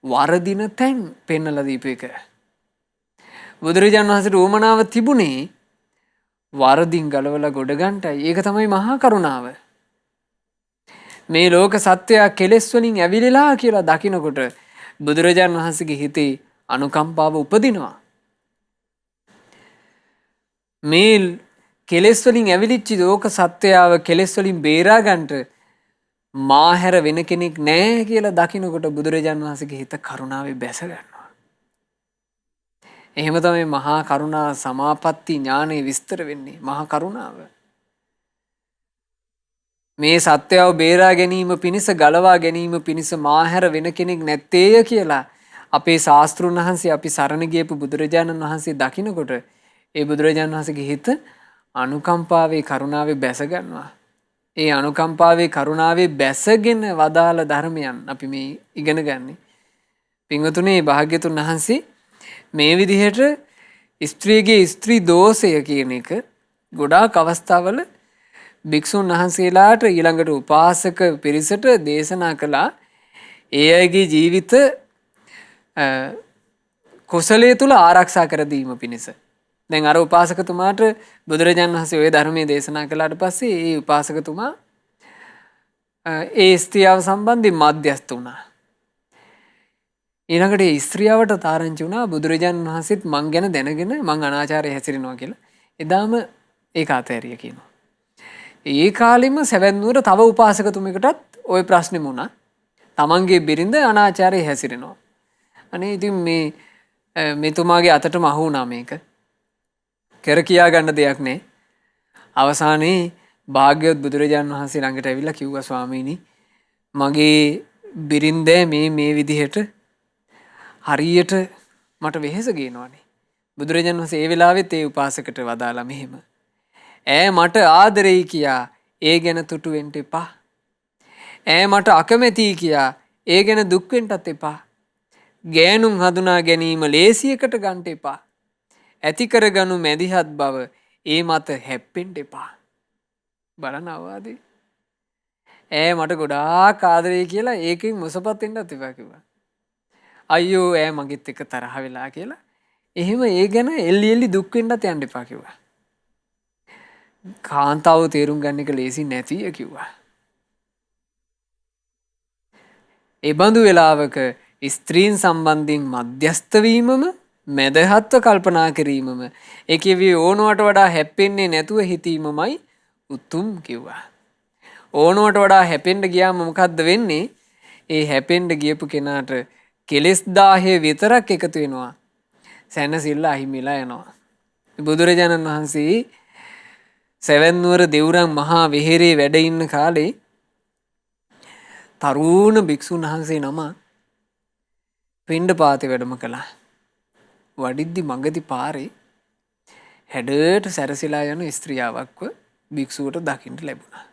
වරදින තැන් පෙන්නලා දීපු එක. බුදුරජාණන් වහන්සේට උවමනාව තිබුණේ වරදින් ගලවලා ගොඩ ගන්නටයි. ඒක තමයි මහා කරුණාව. මේ ලෝක සත්‍යය කෙලෙස් වලින් ඇවිලලා කියලා දකිනකොට බුදුරජාණන් වහන්සේගේ හිතේ අනුකම්පාව උපදිනවා. මේ කෙලෙස් වලින් ඇවිලිච්ච ලෝක සත්‍යයව කෙලෙස් වලින් බේරා ගන්නට මාහැර වෙන කෙනෙක් නැහැ කියලා දකිනකොට බුදුරජාණන් වහන්සේගේ හිත කරුණාවේ බැස ගන්නවා. එහෙම තමයි මහා කරුණා සමාපatti ඥානෙ විස්තර වෙන්නේ. මහා කරුණාව මේ සත්‍යව බේරා ගැනීම පිණිස ගලවා ගැනීම පිණිස මාහැර වෙන කෙනෙක් නැත්තේය කියලා අපේ ශාස්ත්‍රුන් වහන්සේ අපි සරණ ගියපු බුදුරජාණන් වහන්සේ දකිනකොට ඒ බුදුරජාණන් වහන්සේගේ හිත අනුකම්පාවේ කරුණාවේ බැස ගන්නවා. ඒ අනුකම්පාවේ කරුණාවේ බැසගෙන වදාළ ධර්මයන් අපි මේ ඉගෙන ගන්නේ. පින්වතුනි භාග්‍යතුන් වහන්සේ මේ විදිහට ස්ත්‍රීගේ ස්ත්‍රී දෝෂය කියන එක ගොඩාක් අවස්ථාවල භික්ෂුන් වහන්සේලාට ඊළඟට උපාසක පිරිසට දේශනා කළා. ඒ අයගේ ජීවිත කුසලයේ තුල ආරක්ෂා කර දීම පිණිස. දැන් අර උපාසකතුමාට බුදුරජාණන් වහන්සේ ওই ධර්මයේ දේශනා කළාට පස්සේ ඒ උපාසකතුමා ඒ ස්ත්‍රියව සම්බන්ධයෙන් මධ්‍යස්ත වුණා. ඊළඟට ඒ ස්ත්‍රියවට තාරංචි වුණා බුදුරජාණන් වහන්සේත් මං ගැන දැනගෙන මං අනාචාරය හැසිරෙනවා කියලා. එදාම ඒක අතෑරිය කියනවා. ඒ කාලෙම සැවැන්නුවර තව උපාසකතුමෙකුටත් ওই ප්‍රශ්නෙම වුණා. තමන්ගේ බිරිඳ අනාචාරය හැසිරෙනවා. අනේ ඉතින් මේ මෙතුමාගේ අතටම අහු වුණා මේක. කර කියා ගන්න දෙයක් නෑ. අවසානයේ භාග්‍යවත් බුදුරජාණන් වහන්සේ ළඟට ඇවිල්ලා කිව්වා ස්වාමීනි මගේ බිරිඳ මේ විදිහට හරියට මට වෙහෙස ගේනවානේ. බුදුරජාණන් වහන්සේ ඒ වෙලාවෙත් ඒ උපාසකට වදාලා මෙහෙම. ඈ මට ආදරෙයි කියා ඒ ගැන තුටු වෙන්න එපා. ඈ මට අකමැතියි කියා ඒ ගැන දුක් වෙන්නත් එපා. ගෑනුන් හඳුනා ගැනීම ලේසියකට ගන්න එපා. ඇති කරගනු මැදිහත් බව ඒ මත හැප්පෙන්න එපා. බලන්න අවවාදේ. ඈ මට ගොඩාක් ආදරෙයි කියලා ඒකෙන් මොසපත් වෙන්නත් එපා කිව්වා. අයියෝ ඈ මගෙත් එක්ක තරහ වෙලා කියලා එහෙම ඒ ගැන එල්ලි එල්ලි දුක් වෙන්නත් යන්න එපා කිව්වා. කාන්තාව තේරුම් ගන්න එක ලේසි නැතිය කිව්වා. ඒ බඳු වෙලාවක ස්ත්‍රීන් සම්බන්ධයෙන් මධ්‍යස්ත වීමම මැදහත්ව කල්පනා කිරීමම ඒකේ ඕනවට වඩා හැප්පෙන්නේ නැතුව හිතීමමයි උතුම් කිව්වා. ඕනවට වඩා හැපෙන්න ගියාම මොකද්ද වෙන්නේ? ඒ හැපෙන්න ගියපු කෙනාට කෙලෙස් 1000 විතරක් එකතු වෙනවා. සැනසෙල්ල අහිමිලා යනවා. බුදුරජාණන් වහන්සේ සෙවන්නුවර දෙවුරන් මහා විහෙරේ වැඩ ඉන්න කාලේ තරුණ භික්ෂුන් වහන්සේ නම පිණ්ඩපාතේ වැඩම කළා. වඩිද්දි මඟදි පාරේ හැඩට සැරසිලා යන ස්ත්‍රියාවක්ව භික්ෂුවට දකින්න ලැබුණා.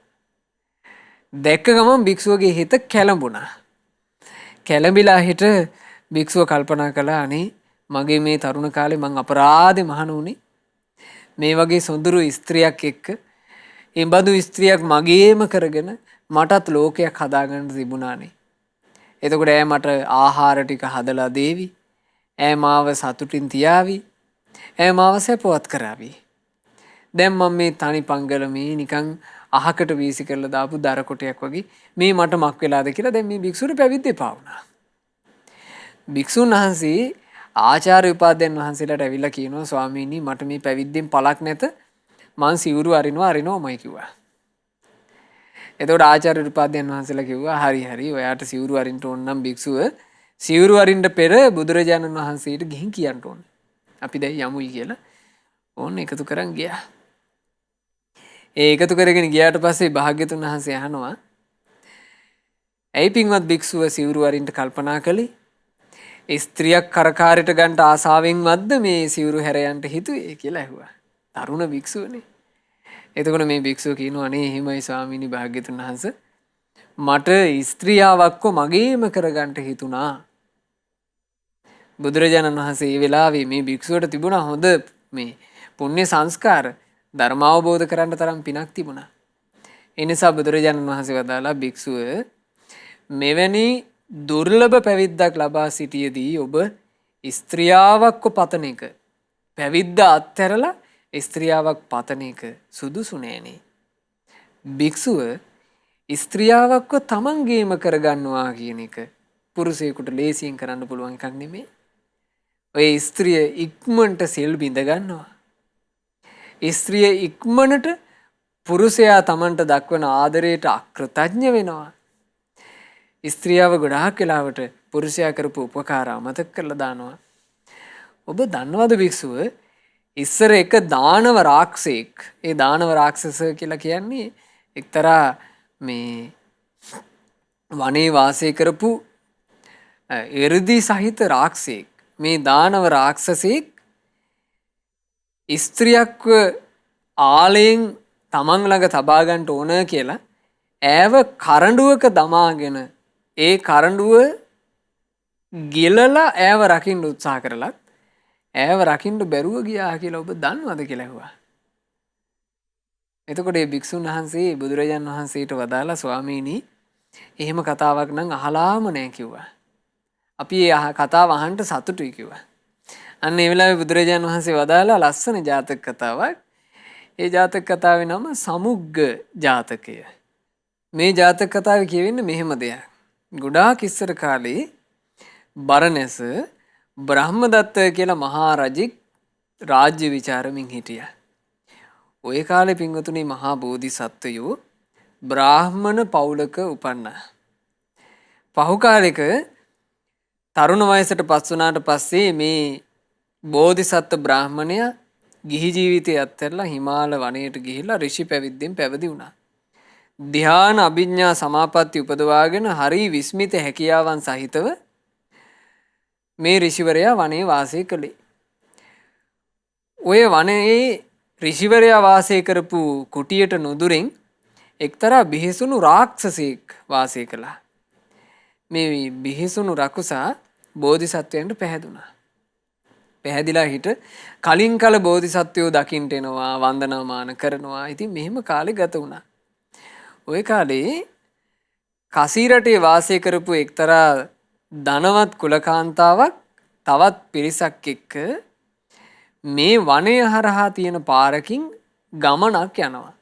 දැක්ක ගමන් භික්ෂුවගේ හිත කැළඹුණා. කැළඹිලා හිට භික්ෂුව කල්පනා කළා අනේ මගේ මේ තරුණ කාලේ මං අපරාධේ මහණ වුණේ මේ වගේ සොඳුරු ස්ත්‍රියක් එක්ක. ඒ බඳු ස්ත්‍රියක් මගේම කරගෙන මටත් ලෝකයක් හදාගන්න තිබුණානේ. එතකොට ඈ මට ආහාර ටික හදලා දේවි. ඈ මාව සතුටින් තියාවි. ඈ මාව සැපවත් කරાવી. දැන් මම මේ තනි පංගල මේ නිකන් අහකට වීසි කරලා දාපු දර කොටයක් වගේ මේ මට මක් වෙලාද කියලා දැන් මේ භික්ෂුවට පැවිද්ද එපා වුණා. භික්ෂුන් වහන්සේ ආචාර්ය උපාධ්‍යයන් වහන්සේලාට ඇවිල්ලා කියනවා ස්වාමීනි මට මේ පැවිද්දෙන් පළක් නැත මං සිවුරු අරිනවාමයි කිව්වා. එතකොට ආචාර්ය උපාධ්‍යයන් වහන්සේලා කිව්වා හරි ඔයාට සිවුරු අරින්න ඕන නම් භික්ෂුව සිවුරු අරින්න පෙර බුදුරජාණන් වහන්සේට ගිහින් කියන්න ඕන. අපි දැන් යමුයි කියලා ඕන්න එකතු කරන් ගියා. ඒ එකතු කරගෙන ගියාට පස්සේ භාග්‍යතුන් වහන්සේ අහනවා ඇයි පින්වත් භික්ෂුව සිවුරු අරින්න කල්පනා කළේ? ස්ත්‍රියක් කරකාරයට ගන්න ආසාවෙන්වත්ද මේ සිවුරු හැර යන්න හිතුවේ කියලා ඇහුවා. තරුණ භික්ෂුවනේ. එතකොට මේ භික්ෂුව කියනවා අනේ එහෙමයි ස්වාමීනි භාග්‍යතුන් වහන්සේ මට ස්ත්‍රියාවක්ව මගේම කරගන්න හිතුණා. බුදුරජාණන් වහන්සේ මේ වෙලාවේ මේ භික්ෂුවට තිබුණා හොඳ මේ පුණ්‍ය සංස්කාර ධර්ම අවබෝධ කරන්න තරම් පිනක් තිබුණා. ඒ නිසා බුදුරජාණන් වහන්සේ වදාලා භික්ෂුව මෙවැනි දුර්ලභ පැවිද්දක් ලබා සිටියේදී ඔබ ස්ත්‍රියාවක්ව පතන එක පැවිද්ද අත්හැරලා ස්ත්‍රියාවක් පතන එක සුදුසු නෑනේ. භික්ෂුව ස්ත්‍රියාවක්ව තමන්ගේම කරගන්නවා කියන එක පුරුෂයෙකුට ලේසියෙන් කරන්න පුළුවන් එකක් නෙමෙයි. ඔය ස්ත්‍රිය ඉක්මනට සිල් බිඳ ගන්නවා. ස්ත්‍රිය ඉක්මනට පුරුෂයා තමන්ට දක්වන ආදරයට අකෘතඥ වෙනවා. ස්ත්‍රියව ගොඩාක් වෙලාවට පුරුෂයා කරපු උපකාර අමතක කරලා දානවා. ඔබ දන්නවද භික්ෂුව ඉස්සර එක දානව රාක්ෂයෙක් ඒ දානව රාක්ෂස කියලා කියන්නේ එක්තරා මේ වනේ වාසය කරපු එර්දි සහිත රාක්ෂයෙක්. මේ දානව රාක්ෂසෙක් ස්ත්‍රියක්ව ආලයෙන් තමන් ළඟ තබා ගන්න ඕන කියලා ඈව කරඬුවක දමාගෙන ඒ කරඬුව ගිලලා ඈව රකින්න උත්සාහ කරලත් ඈව රකින්න බැරුව ගියා කියලා ඔබ දන්නවද කියලා ඇහුවා. එතකොට මේ භික්ෂුන් වහන්සේ බුදුරජාන් වහන්සේට වදාලා ස්වාමීනි එහෙම කතාවක් නම් අහලාම නැහැ කිව්වා. අපි මේ කතාව අහන්න සතුටුයි කිව්වා. අන්න ඒ වෙලාවේ බුදුරජාන් වහන්සේ වදාලා ලස්සන ජාතක කතාවක්. ඒ ජාතක කතාවේ නම සමුග්ග ජාතකය. මේ ජාතක කතාවේ කියවෙන්නේ මෙහෙම දෙයක්. ගොඩාක් ඉස්සර කාලේ බරණැස බ්‍රහ්මදත්ත කියලා මහා රජෙක් රාජ්‍ය විචාරමින් හිටියා. ওই කාලේ පින්වතුනි මහා බෝධිසත්වයෝ බ්‍රාහ්මණ පවුලක උපන්නා. පහු කාලෙක තරුණ වයසට පස් වුණාට පස්සේ මේ බෝධිසත්ව බ්‍රාහ්මණයා ගිහි ජීවිතය අත්හැරලා හිමාල වනයේට ගිහිල්ලා ඍෂි පැවිද්දෙන් පැවිදි වුණා. ධ්‍යාන අභිඥා සමාපatti උපදවාගෙන හරි විස්මිත හැකියාවන් සහිතව මේ ඍෂිවරයා වනයේ වාසය කළේ. ඔය වනයේ ඍෂිවරයා වාසය කරපු කුටියට නුදුරින් එක්තරා බිහිසුණු රාක්ෂසෙක් වාසය කළා. මේ බිහිසුණු රකුසා බෝධිසත්වයන්ට පැහැදුනා. පැහැදිලා හිට කලින් කල බෝධිසත්වයෝ දකින්ට එනවා වන්දනාමාන කරනවා. ඉතින් මෙහෙම කාලේ ගත වුණා. ওই කාලේ කසී රටේ වාසය කරපු එක්තරා ධනවත් කුලකාන්තාවක් තවත් පිරිසක් එක්ක මේ වනය හරහා තියෙන පාරකින් ගමනක් යනවා.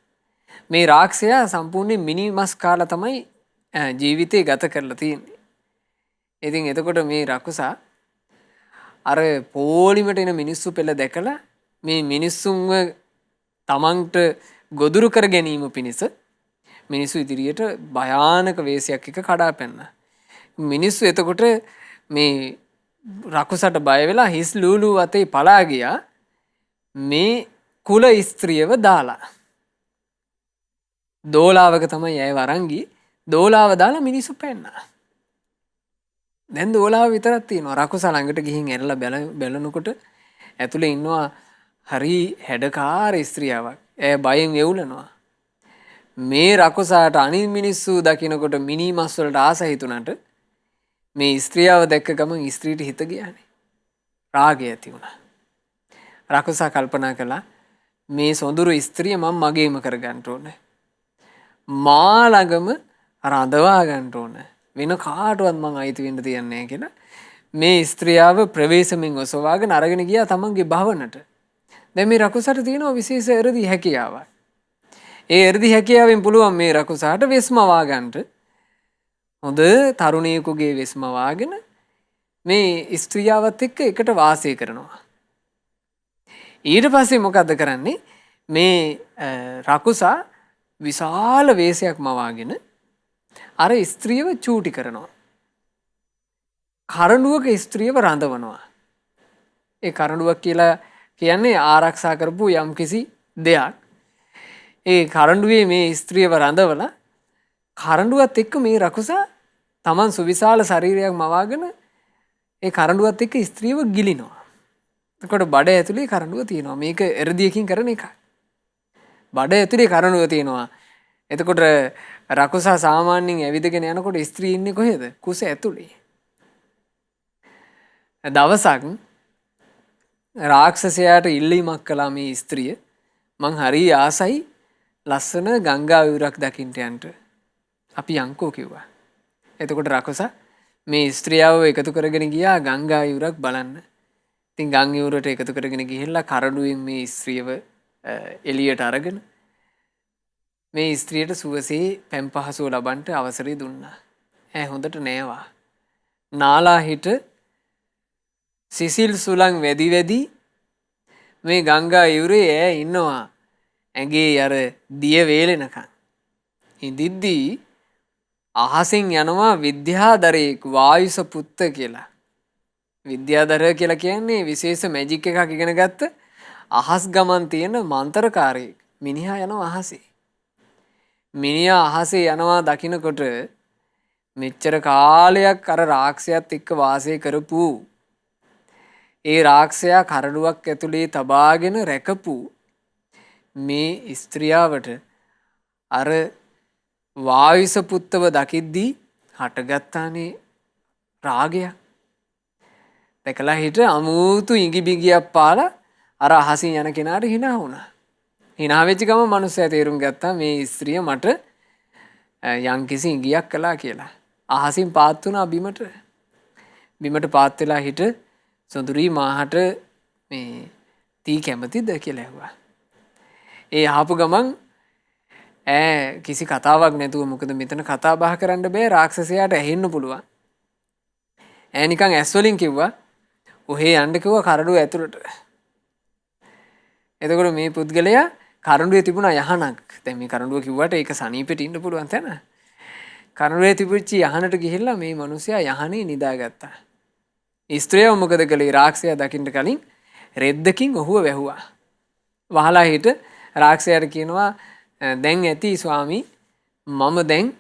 මේ රාක්ෂයා සම්පූර්ණයෙන් මිනිමස් කාලා තමයි ජීවිතේ ගත කරලා තියෙන්නේ. ඉතින් එතකොට මේ රකුසා අර පොලිමට එන මිනිස්සු පෙළ දැකලා මේ මිනිස්සුන්ව තමන්ට ගොදුරු කර ගැනීම පිණිස මිනිස්සු ඉදිරියට භයානක වේශයක් එක කඩා පැන්නා. මිනිස්සු එතකොට මේ රකුසට බය වෙලා හිස් ලූලු අතේ පලා ගියා මේ කුල ස්ත්‍රියව දාලා. දෝලාවක තමයි ඇය වරන් ගියේ. දෝලාව දාලා මිනිස්සු පැන්නා. දැන් දෝලාව විතරක් තියෙනවා. රකුසා ළඟට ගිහින් ඇරලා බැලනකොට ඇතුලේ ඉන්නවා හරි හැඩකාර ස්ත්‍රියාවක්. ඇය බයෙන් වෙවුලනවා. මේ රකුසාට අනිත් මිනිස්සු දකිනකොට මිනි මස් වලට ආස හිතුණට මේ ස්ත්‍රියව දැක්ක ගමන් ස්ත්‍රීට හිත ගියානේ. රාගය ඇති වුණා. රකුසා කල්පනා කළා මේ සොඳුරු ස්ත්‍රිය මම මගේම කරගන්න ඕනේ. මා ළඟම රඳවා ගන්න ඕනේ. වෙන කාටවත් මං අයිති වෙන්න තියන්නේ නැහැ කියලා මේ ස්ත්‍රියව ප්‍රවේශමෙන් ඔසවාගෙන අරගෙන ගියා තමන්ගේ භවනට. දැන් මේ රකුසට තියෙනවා විශේෂ එරදි හැකියාවක්. ඒ එරදි හැකියාවෙන් පුළුවන් මේ රකුසාට වෙස්මවා ගන්නට. හොඳ තරුණියෙකුගේ වෙස්මවාගෙන මේ ස්ත්‍රියවත් එක්ක එකට වාසය කරනවා. ඊට පස්සේ මොකද්ද කරන්නේ? මේ රකුසා විශාල වේශයක් මවාගෙන අර ස්ත්‍රියව චූටි කරනවා. කරඬුවක ස්ත්‍රියව රඳවනවා. ඒ කරඬුවක් කියලා කියන්නේ ආරක්ෂා කරපු යම්කිසි දෙයක්. ඒ කරඬුවේ මේ ස්ත්‍රියව රඳවලා කරඬුවත් එක්ක මේ රකුසා Taman සුවිශාල ශරීරයක් මවාගෙන ඒ කරඬුවත් එක්ක ස්ත්‍රියව ගිලිනවා. එතකොට බඩ ඇතුලේ කරඬුව තියෙනවා. මේක එරදියකින් කරන එකක්. බඩ ඇතුලේ කරඬුව තියෙනවා. එතකොට රකුසා සාමාන්‍යයෙන් ඇවිදගෙන යනකොට ස්ත්‍රී ඉන්නේ කොහෙද? කුස ඇතුලේ. දවසක් රාක්ෂසයාට ඉල්ලීමක් කළා මේ ස්ත්‍රිය මං හරි ආසයි ලස්සන ගංගා විවරක් දකින්න යන්න. අපි යන්කෝ කිව්වා. එතකොට රකුසා මේ ස්ත්‍රියව එකතු කරගෙන ගියා ගංගා විවරක් බලන්න. ඉතින් ගංගා විවරට එකතු කරගෙන ගිහිල්ලා කරඬුවෙන් මේ ස්ත්‍රියව එළියට අරගෙන මේ ස්ත්‍රියට සුවසේ පැම් පහසුව ලබන්න අවසරය දුන්නා. ඈ හොඳට නෑවා. නාලා හිට සිසිල් සුළං වැදි වැදි මේ ගංගා යුරේ ඈ ඉන්නවා. ඇගේ අර දිය වේලෙනකන්. ඉදිද්දී අහසින් යනවා විද්‍යාධරයෙක් වායුස පුත්ත කියලා. විද්‍යාධරය කියලා කියන්නේ විශේෂ මැජික් එකක් ඉගෙන ගත්ත අහස් ගමන් තියෙන මන්තරකාරයෙක්. මිනිහා යනවා අහසේ. මිනිහා අහසේ යනවා දකින්නකොට මෙච්චර කාලයක් අර රාක්ෂයාත් එක්ක වාසය කරපු ඒ රාක්ෂයා කරඬුවක් ඇතුලේ තබාගෙන රැකපු මේ ස්ත්‍රියවට අර වායුස පුත්තව දකිද්දී හටගත්තානේ රාගය. දැකලා හිට අමුතු ඉඟි බිඟියක් පාලා අර අහසින් යන කෙනාට hina වුණා. hina වෙච්ච ගම මිනිස්සයා තේරුම් ගත්තා මේ ස්ත්‍රිය මට යම්කිසි ඉඟියක් කළා කියලා. අහසින් පාත් වුණා බිමට. බිමට පාත් වෙලා හිට සොඳුරී මාහට මේ තී කැමතිද කියලා ඇහුවා. ඒ ආපු ගමන් කිසි කතාවක් නැතුව මොකද මෙතන කතා බහ කරන්න බෑ රාක්ෂසයාට ඇහෙන්න පුළුවන්. නිකන් ඇස් වලින් කිව්වා ඔහේ යන්න කිව්වා කරඬුව ඇතුළට. එතකොට මේ පුද්ගලයා කරඬුවේ තිබුණා යහනක්. දැන් මේ කරඬුව කිව්වට ඒක සනීපෙට ඉන්න පුළුවන් තැන. කරඬුවේ තිබුච්ච යහනට ගිහිල්ලා මේ මිනිසයා යහනේ නිදාගත්තා. ස්ත්‍රියව මොකද කළේ? රාක්ෂසයා දකින්න කලින් රෙද්දකින් ඔහුව වැහුවා. වහලා හිට රාක්ෂසයාට කියනවා දැන් ඇති ස්වාමී මම දැන්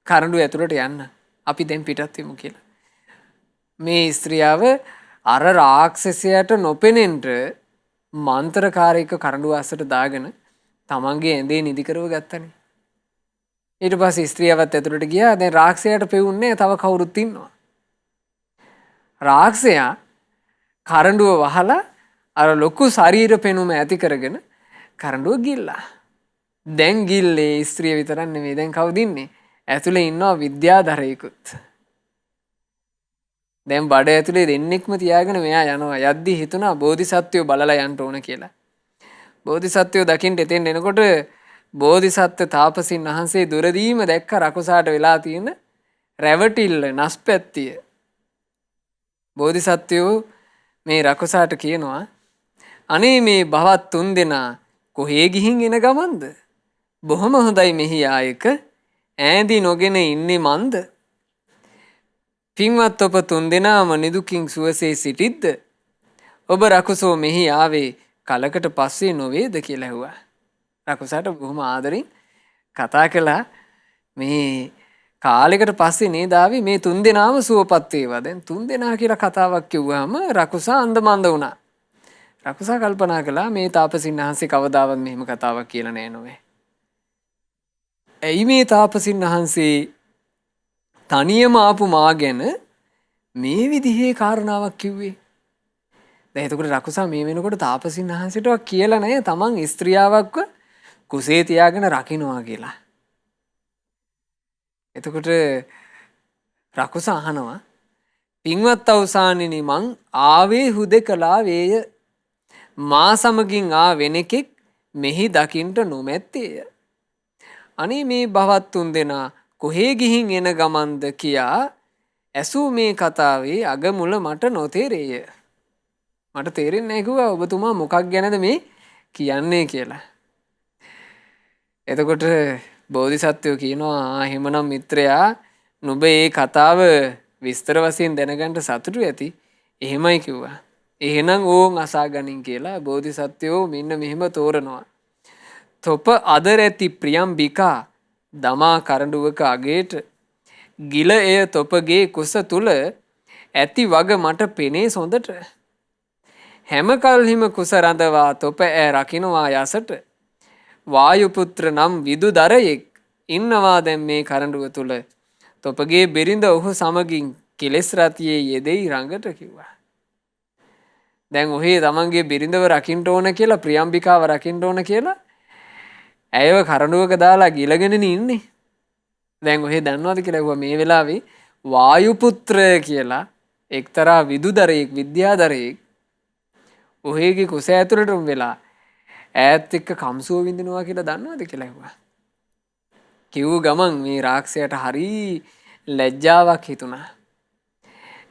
කරඬුව ඇතුළට යන්න. අපි දැන් පිටත් වෙමු කියලා. මේ ස්ත්‍රියව අර රාක්ෂසයාට නොපෙනෙන්න මන්ත්‍රකාරයක කරඬුව අස්සට දාගෙන තමන්ගේ ඇඳේ නිදි කරව ගත්තනේ. ඊට පස්සේ ස්ත්‍රියවත් ඇතුළට ගියා. දැන් රාක්ෂසයාට පෙවුන්නේ තව කවුරුත් ඉන්නවා. රාක්ෂසයා කරඬුව වහලා අර ලොකු ශරීර පෙනුම ඇති කරගෙන කරඬුව ගිල්ලා. දැන් ගිල්ලේ ස්ත්‍රිය විතරක් නෙමෙයි දැන් කවුද ඉන්නේ? ඇතුලේ ඉන්නවා විද්‍යාධරයෙකුත්. දැන් බඩ ඇතුලේ දෙන්නෙක්ම තියාගෙන මෙයා යනවා. යද්දි හිතුණා බෝධිසත්වයෝ බලලා යන්න ඕන කියලා. බෝධිසත්වයෝ දකින්න එතෙන් එනකොට බෝධිසත්ව තාපසින් වහන්සේ දුරදීම දැක්ක රකුසාට වෙලා තියෙන රැවටිල්ල නස්පැත්තිය. බෝධිසත්වයෝ මේ රකුසාට කියනවා අනේ මේ භවත් තුන් දෙනා කොහේ ගිහින් එන ගමන්ද? බොහොම හොඳයි මෙහි ආයක ඈඳි නොගෙන ඉන්නේ මන්ද? පින්වත් ඔබ තුන් දෙනාම නිදුකින් සුවසේ සිටිද්ද? ඔබ රකුසෝ මෙහි ආවේ කලකට පස්සේ නොවේද කියලා ඇහුවා. රකුසාට බොහොම ආදරෙන් කතා කළා මේ කාලෙකට පස්සේ නේද ආවේ මේ තුන් දෙනාම සුවපත් වේවා. දැන් තුන් දෙනා කියලා කතාවක් කිව්වහම රකුසා අන්දමන්ද වුණා. රකුසා කල්පනා කළා මේ තාපසින් වහන්සේ කවදාවත් මෙහෙම කතාවක් කියලා නෑ නෝවේ. ඇයි මේ තාපසින් වහන්සේ තනියම ආපු මා ගැන මේ විදිහේ කාරණාවක් කිව්වේ. දැන් එතකොට රකුසා මේ වෙනකොට තාපසින් වහන්සේට කියලා නැහැ තමන් ස්ත්‍රියාවක්ව කුසේ තියාගෙන රකින්නවා කියලා. එතකොට රකුස අහනවා පින්වත් අවසානිනි මං ආවේ හුදෙකලා වේය මා සමගින් ආ වෙනෙකෙක් මෙහි දකින්ට නොමැත්තේය. අනේ මේ භවත් තුන් දෙනා කොහේ ගිහින් එන ගමන්ද කියා ඇසූ මේ කතාවේ අග මුල මට නොතේරේය. මට තේරෙන්නේ නැහැ කිව්වා ඔබතුමා මොකක් ගැනද මේ කියන්නේ කියලා. එතකොට බෝධිසත්වයෝ කියනවා එහෙමනම් මිත්‍රයා නුඹ මේ කතාව විස්තර වශයෙන් දැනගන්න සතුටු ඇති. එහෙමයි කිව්වා. එහෙනම් ඕන් අසා ගනින් කියලා බෝධිසත්වයෝ මෙන්න මෙහෙම තෝරනවා. තොප අදර ඇති ප්‍රියම්බිකා දමා කරඬුවක අගේට ගිල එය තොපගේ කුස තුල ඇති වග මට පෙනේ සොඳට හැම කල්හිම කුස රඳවා තොප ඈ රකින්නවා යසට වායුපුත්‍ර නම් විදුදරයෙක් ඉන්නවා දැන් මේ කරඬුව තුල තොපගේ බිරිඳ ඔහු සමගින් කෙලස් රතියේ යෙදෙයි රඟට කිව්වා. දැන් ඔහේ තමන්ගේ බිරිඳව රකින්න ඕන කියලා ප්‍රියම්බිකාව රකින්න ඕන කියලා ඇයව කරඬුවක දාලා ගිලගෙන ඉන්නේ. දැන් ඔහේ දන්නවද කියලා ඇහුවා මේ වෙලාවේ වායුපුත්‍ර කියලා එක්තරා විදුදරයෙක් විද්‍යාදරයෙක් ඔහේගේ කුස ඇතුළටම වෙලා ඈත් එක්ක කම්සුව විඳිනවා කියලා දන්නවද කියලා ඇහුවා. කිව්ව ගමන් මේ රාක්ෂයාට හරි ලැජ්ජාවක් හිතුණා.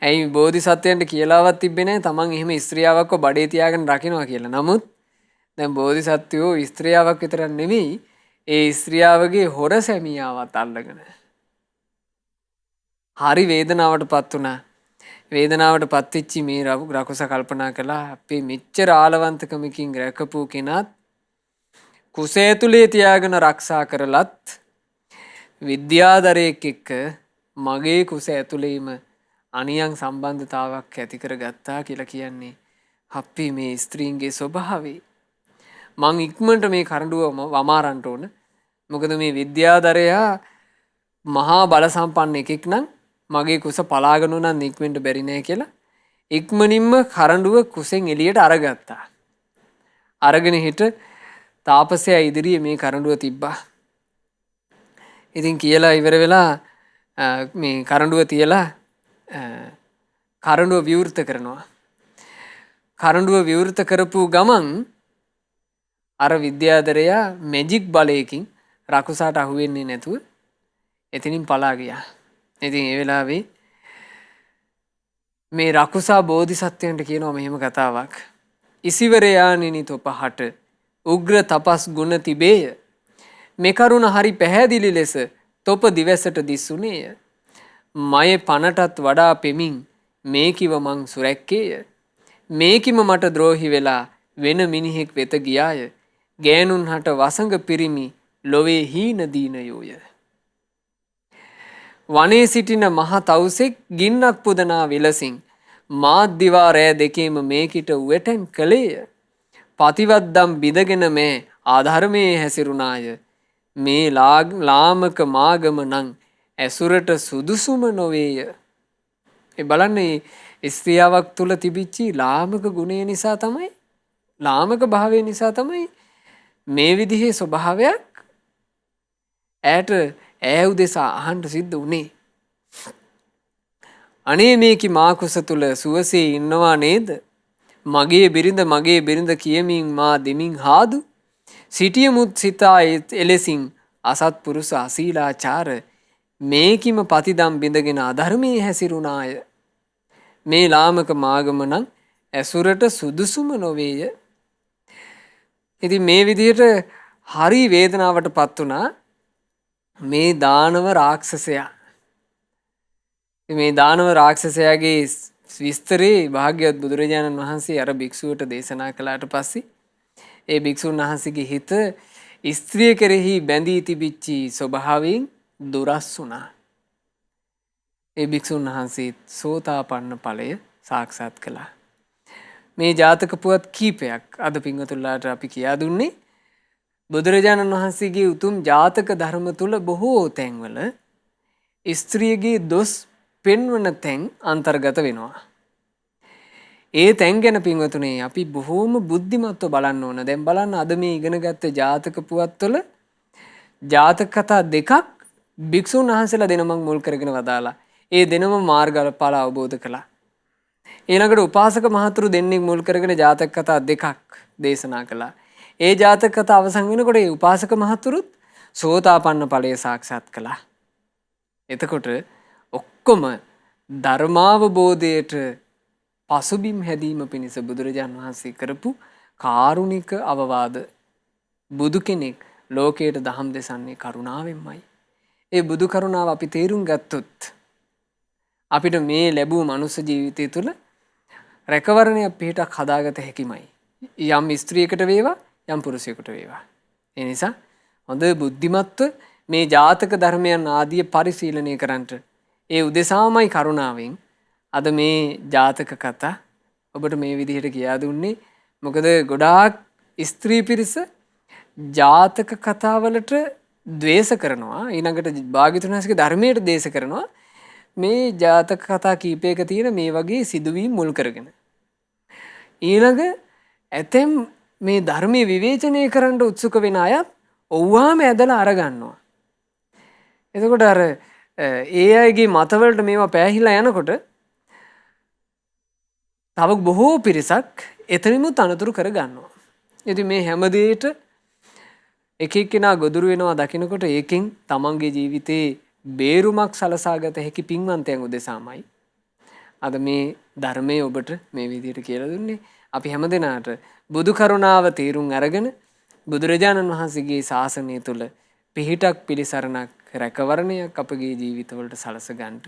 ඇයි බෝධිසත්වයන්ට කියලාවත් තිබ්බේ නැහැ තමන් එහෙම ස්ත්‍රියාවක්ව බඩේ තියාගෙන රකින්නවා කියලා. නමුත් දැන් බෝධිසත්වයෝ ස්ත්‍රියාවක් විතරක් නෙමෙයි ඒ ස්ත්‍රියාවගේ හොර සැමියාවත් අල්ලගෙන හරි වේදනාවටපත් වුණා. වේදනාවටපත් වෙච්චි මේ රකුස කල්පනා කළා අපේ මෙච්චර ආලවන්තකමකින් රැකපු කෙනත් කුසේ ඇතුලේ තියාගෙන ආරක්ෂා කරලත් විද්‍යාදරයෙක් එක්ක මගේ කුස ඇතුලේම අනියම් සම්බන්ධතාවක් ඇති කරගත්තා කියලා කියන්නේ අපි මේ ස්ත්‍රීන්ගේ ස්වභාවය. මං ඉක්මනට මේ කරඬුව වමාරන්න ඕන. මොකද මේ විද්‍යාදරයා මහා බල සම්පන්න එකෙක් නම් මගේ කුස පලාගෙන උනන් ඉක්මනට බැරි නෑ කියලා ඉක්මනින්ම කරඬුව කුසෙන් එළියට අරගත්තා. අරගෙන හිට තාපසයා ඉදිරියේ මේ කරඬුව තිබ්බා. ඉතින් කියලා ඉවර වෙලා මේ කරඬුව තියලා කරඬුව විවෘත කරනවා. කරඬුව විවෘත කරපු ගමන් අර විද්‍යාදරයා මැජික් බලයකින් රකුසාට අහුවෙන්නේ නැතුව එතනින් පලා ගියා. ඉතින් ඒ වෙලාවේ මේ රකුසා බෝධිසත්වයන්ට කියනවා මෙහෙම කතාවක්. ඉසිවරයාණෙනි තොපහට උග්‍ර තපස් ගුණ තිබේය. මේ කරුණ හරි පැහැදිලි ලෙස තොප දිවසට දිස්සුනේය. මය පනටත් වඩා පෙමින් මේකිව මං සුරැක්කේය. මේකිම මට ද්‍රෝහි වෙලා වෙන මිනිහෙක් වෙත ගියාය. ගෑනුන් හට වසඟ පිරිමි ලොවේ හීන දීනයෝය. වනේ සිටින මහ තවුසෙක් ගින්නක් පුදනා විලසින් මාත් දිවා රෑ දෙකේම මේකිට උවටැන් කළේය. පතිවද්දම් බිඳගෙන මේ ආධර්මයේ හැසිරුණාය. මේ ලාමක මාගම නං ඇසුරට සුදුසුම නොවේය. ඒ බලන්නේ ස්ත්‍රියාවක් තුල තිබිච්චි ලාමක ගුණය නිසා තමයි ලාමක භාවය නිසා තමයි මේ විදිහේ ස්වභාවයක් ඈට ඈ උදෙසා අහන්න සිද්ධ වුණේ. අනේ මේකි මා කුස තුල සුවසේ ඉන්නවා නේද? මගේ බිරිඳ කියමින් මා දෙමින් හාදු සිටියමුත් සිතා එලෙසින් අසත්පුරුෂ අසීලාචාර මේකිම පතිදම් බිඳගෙන අධර්මයේ හැසිරුණාය. මේ ලාමක මාගම නම් ඇසුරට සුදුසුම නොවේය. ඉතින් මේ විදිහට හරි වේදනාවටපත් වුණා මේ දානව රාක්ෂසයා. මේ දානව රාක්ෂසයාගේ විස්තරේ භාග්‍යවත් බුදුරජාණන් වහන්සේ අර භික්ෂුවට දේශනා කළාට පස්සේ ඒ භික්ෂුන් වහන්සේගේ හිත ස්ත්‍රිය කෙරෙහි බැඳී තිබිච්චි ස්වභාවයෙන් දුරස් වුණා. ඒ භික්ෂුන් වහන්සේ සෝතාපන්න ඵලය සාක්ෂාත් කළා. මේ ජාතක පුවත් කීපයක් අද පින්වතුන්ලාට අපි කියා දුන්නේ. බුදුරජාණන් වහන්සේගේ උතුම් ජාතක ධර්ම තුල බොහෝ තැන්වල ස්ත්‍රියගේ දොස් පෙන්වන තැන් අන්තර්ගත වෙනවා. ඒ තැන් ගැන පින්වතුනේ අපි බොහෝම බුද්ධිමත්ව බලන්න ඕන. දැන් බලන්න අද මේ ඉගෙන ගත්ත ජාතක පුවත්වල ජාතක කතා දෙකක් භික්ෂුන් වහන්සේලා දෙනමක් මුල් කරගෙන වදාලා. ඒ දෙනම මාර්ගඵල අවබෝධ කළා. ඊළඟට උපාසක මහතුරු දෙන්නෙක් මුල් කරගෙන ජාතක කතා දෙකක් දේශනා කළා. ඒ ජාතක කතා අවසන් වෙනකොට ඒ උපාසක මහතුරුත් සෝතාපන්න ඵලය සාක්ෂාත් කළා. එතකොට ඔක්කොම ධර්මාවබෝධයට පසුබිම් හැදීම පිණිස බුදුරජාන් වහන්සේ කරපු කාරුණික අවවාද. බුදු කෙනෙක් ලෝකයට දහම් දෙසන්නේ කරුණාවෙන්මයි. ඒ බුදු කරුණාව අපි තේරුම් ගත්තොත් අපිට මේ ලැබූ මනුස්ස ජීවිතය තුළ රැකවරණයක් පිහිටක් හදාගත හැකිමයි. යම් ස්ත්‍රියකට වේවා යම් පුරුෂයෙකුට වේවා. ඒ නිසා හොඳ බුද්ධිමත්ව මේ ජාතක ධර්මයන් ආදිය පරිශීලනය කරන්නට ඒ උදෙසාමයි කරුණාවෙන් අද මේ ජාතක කතා ඔබට මේ විදිහට කියා දුන්නේ. මොකද ගොඩාක් ස්ත්‍රී පිරිස ජාතක කතාවලට ද්වේෂ කරනවා. ඊළඟට භාග්‍යවතුන් වහන්සේගේ ධර්මයට දේශ කරනවා. මේ ජාතක කතා කීපයක තියෙන මේ වගේ සිදුවීම් මුල් කරගෙන. ඊළඟ ඇතැම් මේ ධර්මයේ විවේචනය කරන්න උත්සුක වෙන අයත් ඔව්වාම ඇදලා අරගන්නවා. එතකොට අර ඒ අයගේ මතවලට මේවා පෑහිලා යනකොට තව බොහෝ පිරිසක් එතනිමුත් අනතුරු කර ගන්නවා. ඉතින් මේ හැම දෙයකට එක එක්කෙනා ගොදුරු වෙනවා දකිනකොට ඒකෙන් තමන්ගේ ජීවිතේ බේරුමක් සලසාගත හැකි පින්වන්තයන් උදෙසාමයි අද මේ ධර්මයේ ඔබට මේ විදිහට කියලා දුන්නේ. අපි හැමදෙනාට බුදු කරුණාව තේරුම් අරගෙන බුදුරජාණන් වහන්සේගේ ශාසනය තුල පිහිටක් පිළිසරණක් රැකවරණයක් අපගේ ජීවිතවලට සලස ගන්නට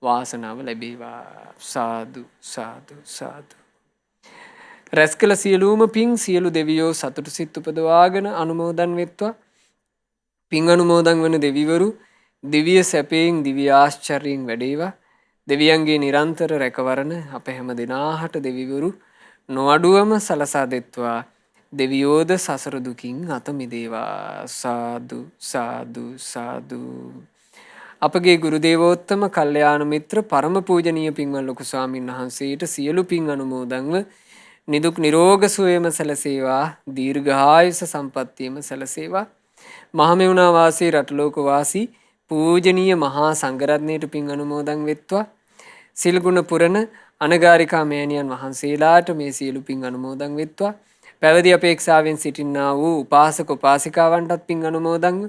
වාසනාව ලැබේවා. සාදු සාදු සාදු. රැස්කල සියලුම පින් සියලු දෙවියෝ සතුටු සිත් උපදවාගෙන අනුමෝදන් වෙත්වා. පින් අනුමෝදන් වන දෙවිවරු දිව්‍ය සැපයෙන් දිව්‍ය ආශ්චර්යයෙන් වැඩේවා. දෙවියන්ගේ නිරන්තර රැකවරණ අප හැම දෙනාහට දෙවිවරු නොඅඩුවම සලසා දෙත්වා. දෙවියෝද සසර දුකින් අත මිදේවා. සාදු සාදු සාදු. අපගේ ගුරු දේවෝත්තම කල්යාණ මිත්‍ර පරම පූජනීය පින්වත් ලොකු ස්වාමීන් වහන්සේට සියලු පින් අනුමෝදන්ව නිදුක් නිරෝග සුවයම සැලසේවා. දීර්ඝායුෂ සම්පන්නියම සැලසේවා. මහමෙවුනා වාසී රටලෝක වාසී පූජනීය මහා සංඝරත්නයට පින් අනුමෝදන් වෙත්වා. සිල්ගුණ පුරණ අනගාരികා මෑණියන් වහන්සේලාට මේ සියලු පින් අනුමෝදන් වෙත්වා. පැවිදි අපේක්ෂාවෙන් සිටින්නා වූ උපාසක උපාසිකාවන්ටත් පින් අනුමෝදන්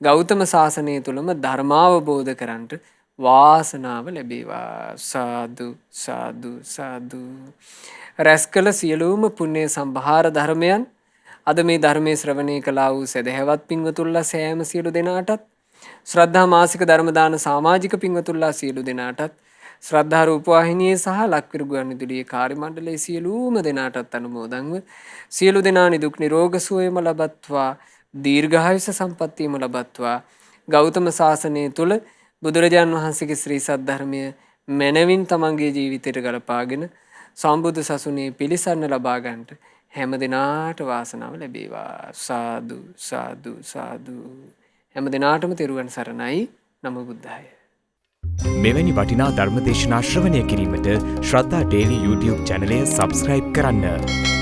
ගෞතම සාසනය තුලම ධර්මාවබෝධ කරන්ට වාසනාව ලැබේවා. සාදු සාදු සාදු. රැස්කල සියලුම පුණ්‍ය සම්භාර ධර්මයන් අද මේ ධර්මයේ ශ්‍රවණය කළා වූ සදහැවත් පින්වතුන්ලා සෑම සියලු දෙනාටත් ශ්‍රද්ධා මාසික ධර්ම දාන සමාජික පින්වතුන්ලා සියලු දෙනාටත් ශ්‍රද්ධා රූපවාහිනියේ සහ ලක්විරු ගුවන්විදුලියේ කාර්ය මණ්ඩලයේ සියලුම දෙනාටත් අනුමෝදන්ව සියලු දෙනා නිදුක් නිරෝග සුවයම ලබත්වා. දීර්ඝායුෂ සම්පන්නියම ලබත්වා. ගෞතම සාසනය තුල බුදුරජාන් වහන්සේගේ ශ්‍රී සද්ධර්මය මනවින් තමන්ගේ ජීවිතයට ගලපාගෙන සම්බුදු සසුනේ පිළිසරණ ලබා ගන්නට හැම දිනාට වාසනාව ලැබේවා. සාදු සාදු සාදු. හැම දිනාටම තෙරුවන් සරණයි. නමෝ බුද්ධාය. මෙවැනි වටිනා ධර්මදේශනා ශ්‍රවණය කිරීමට ශ්‍රද්ධා ඩේලි YouTube චැනලය සබස්ක්‍රයිබ් කරන්න.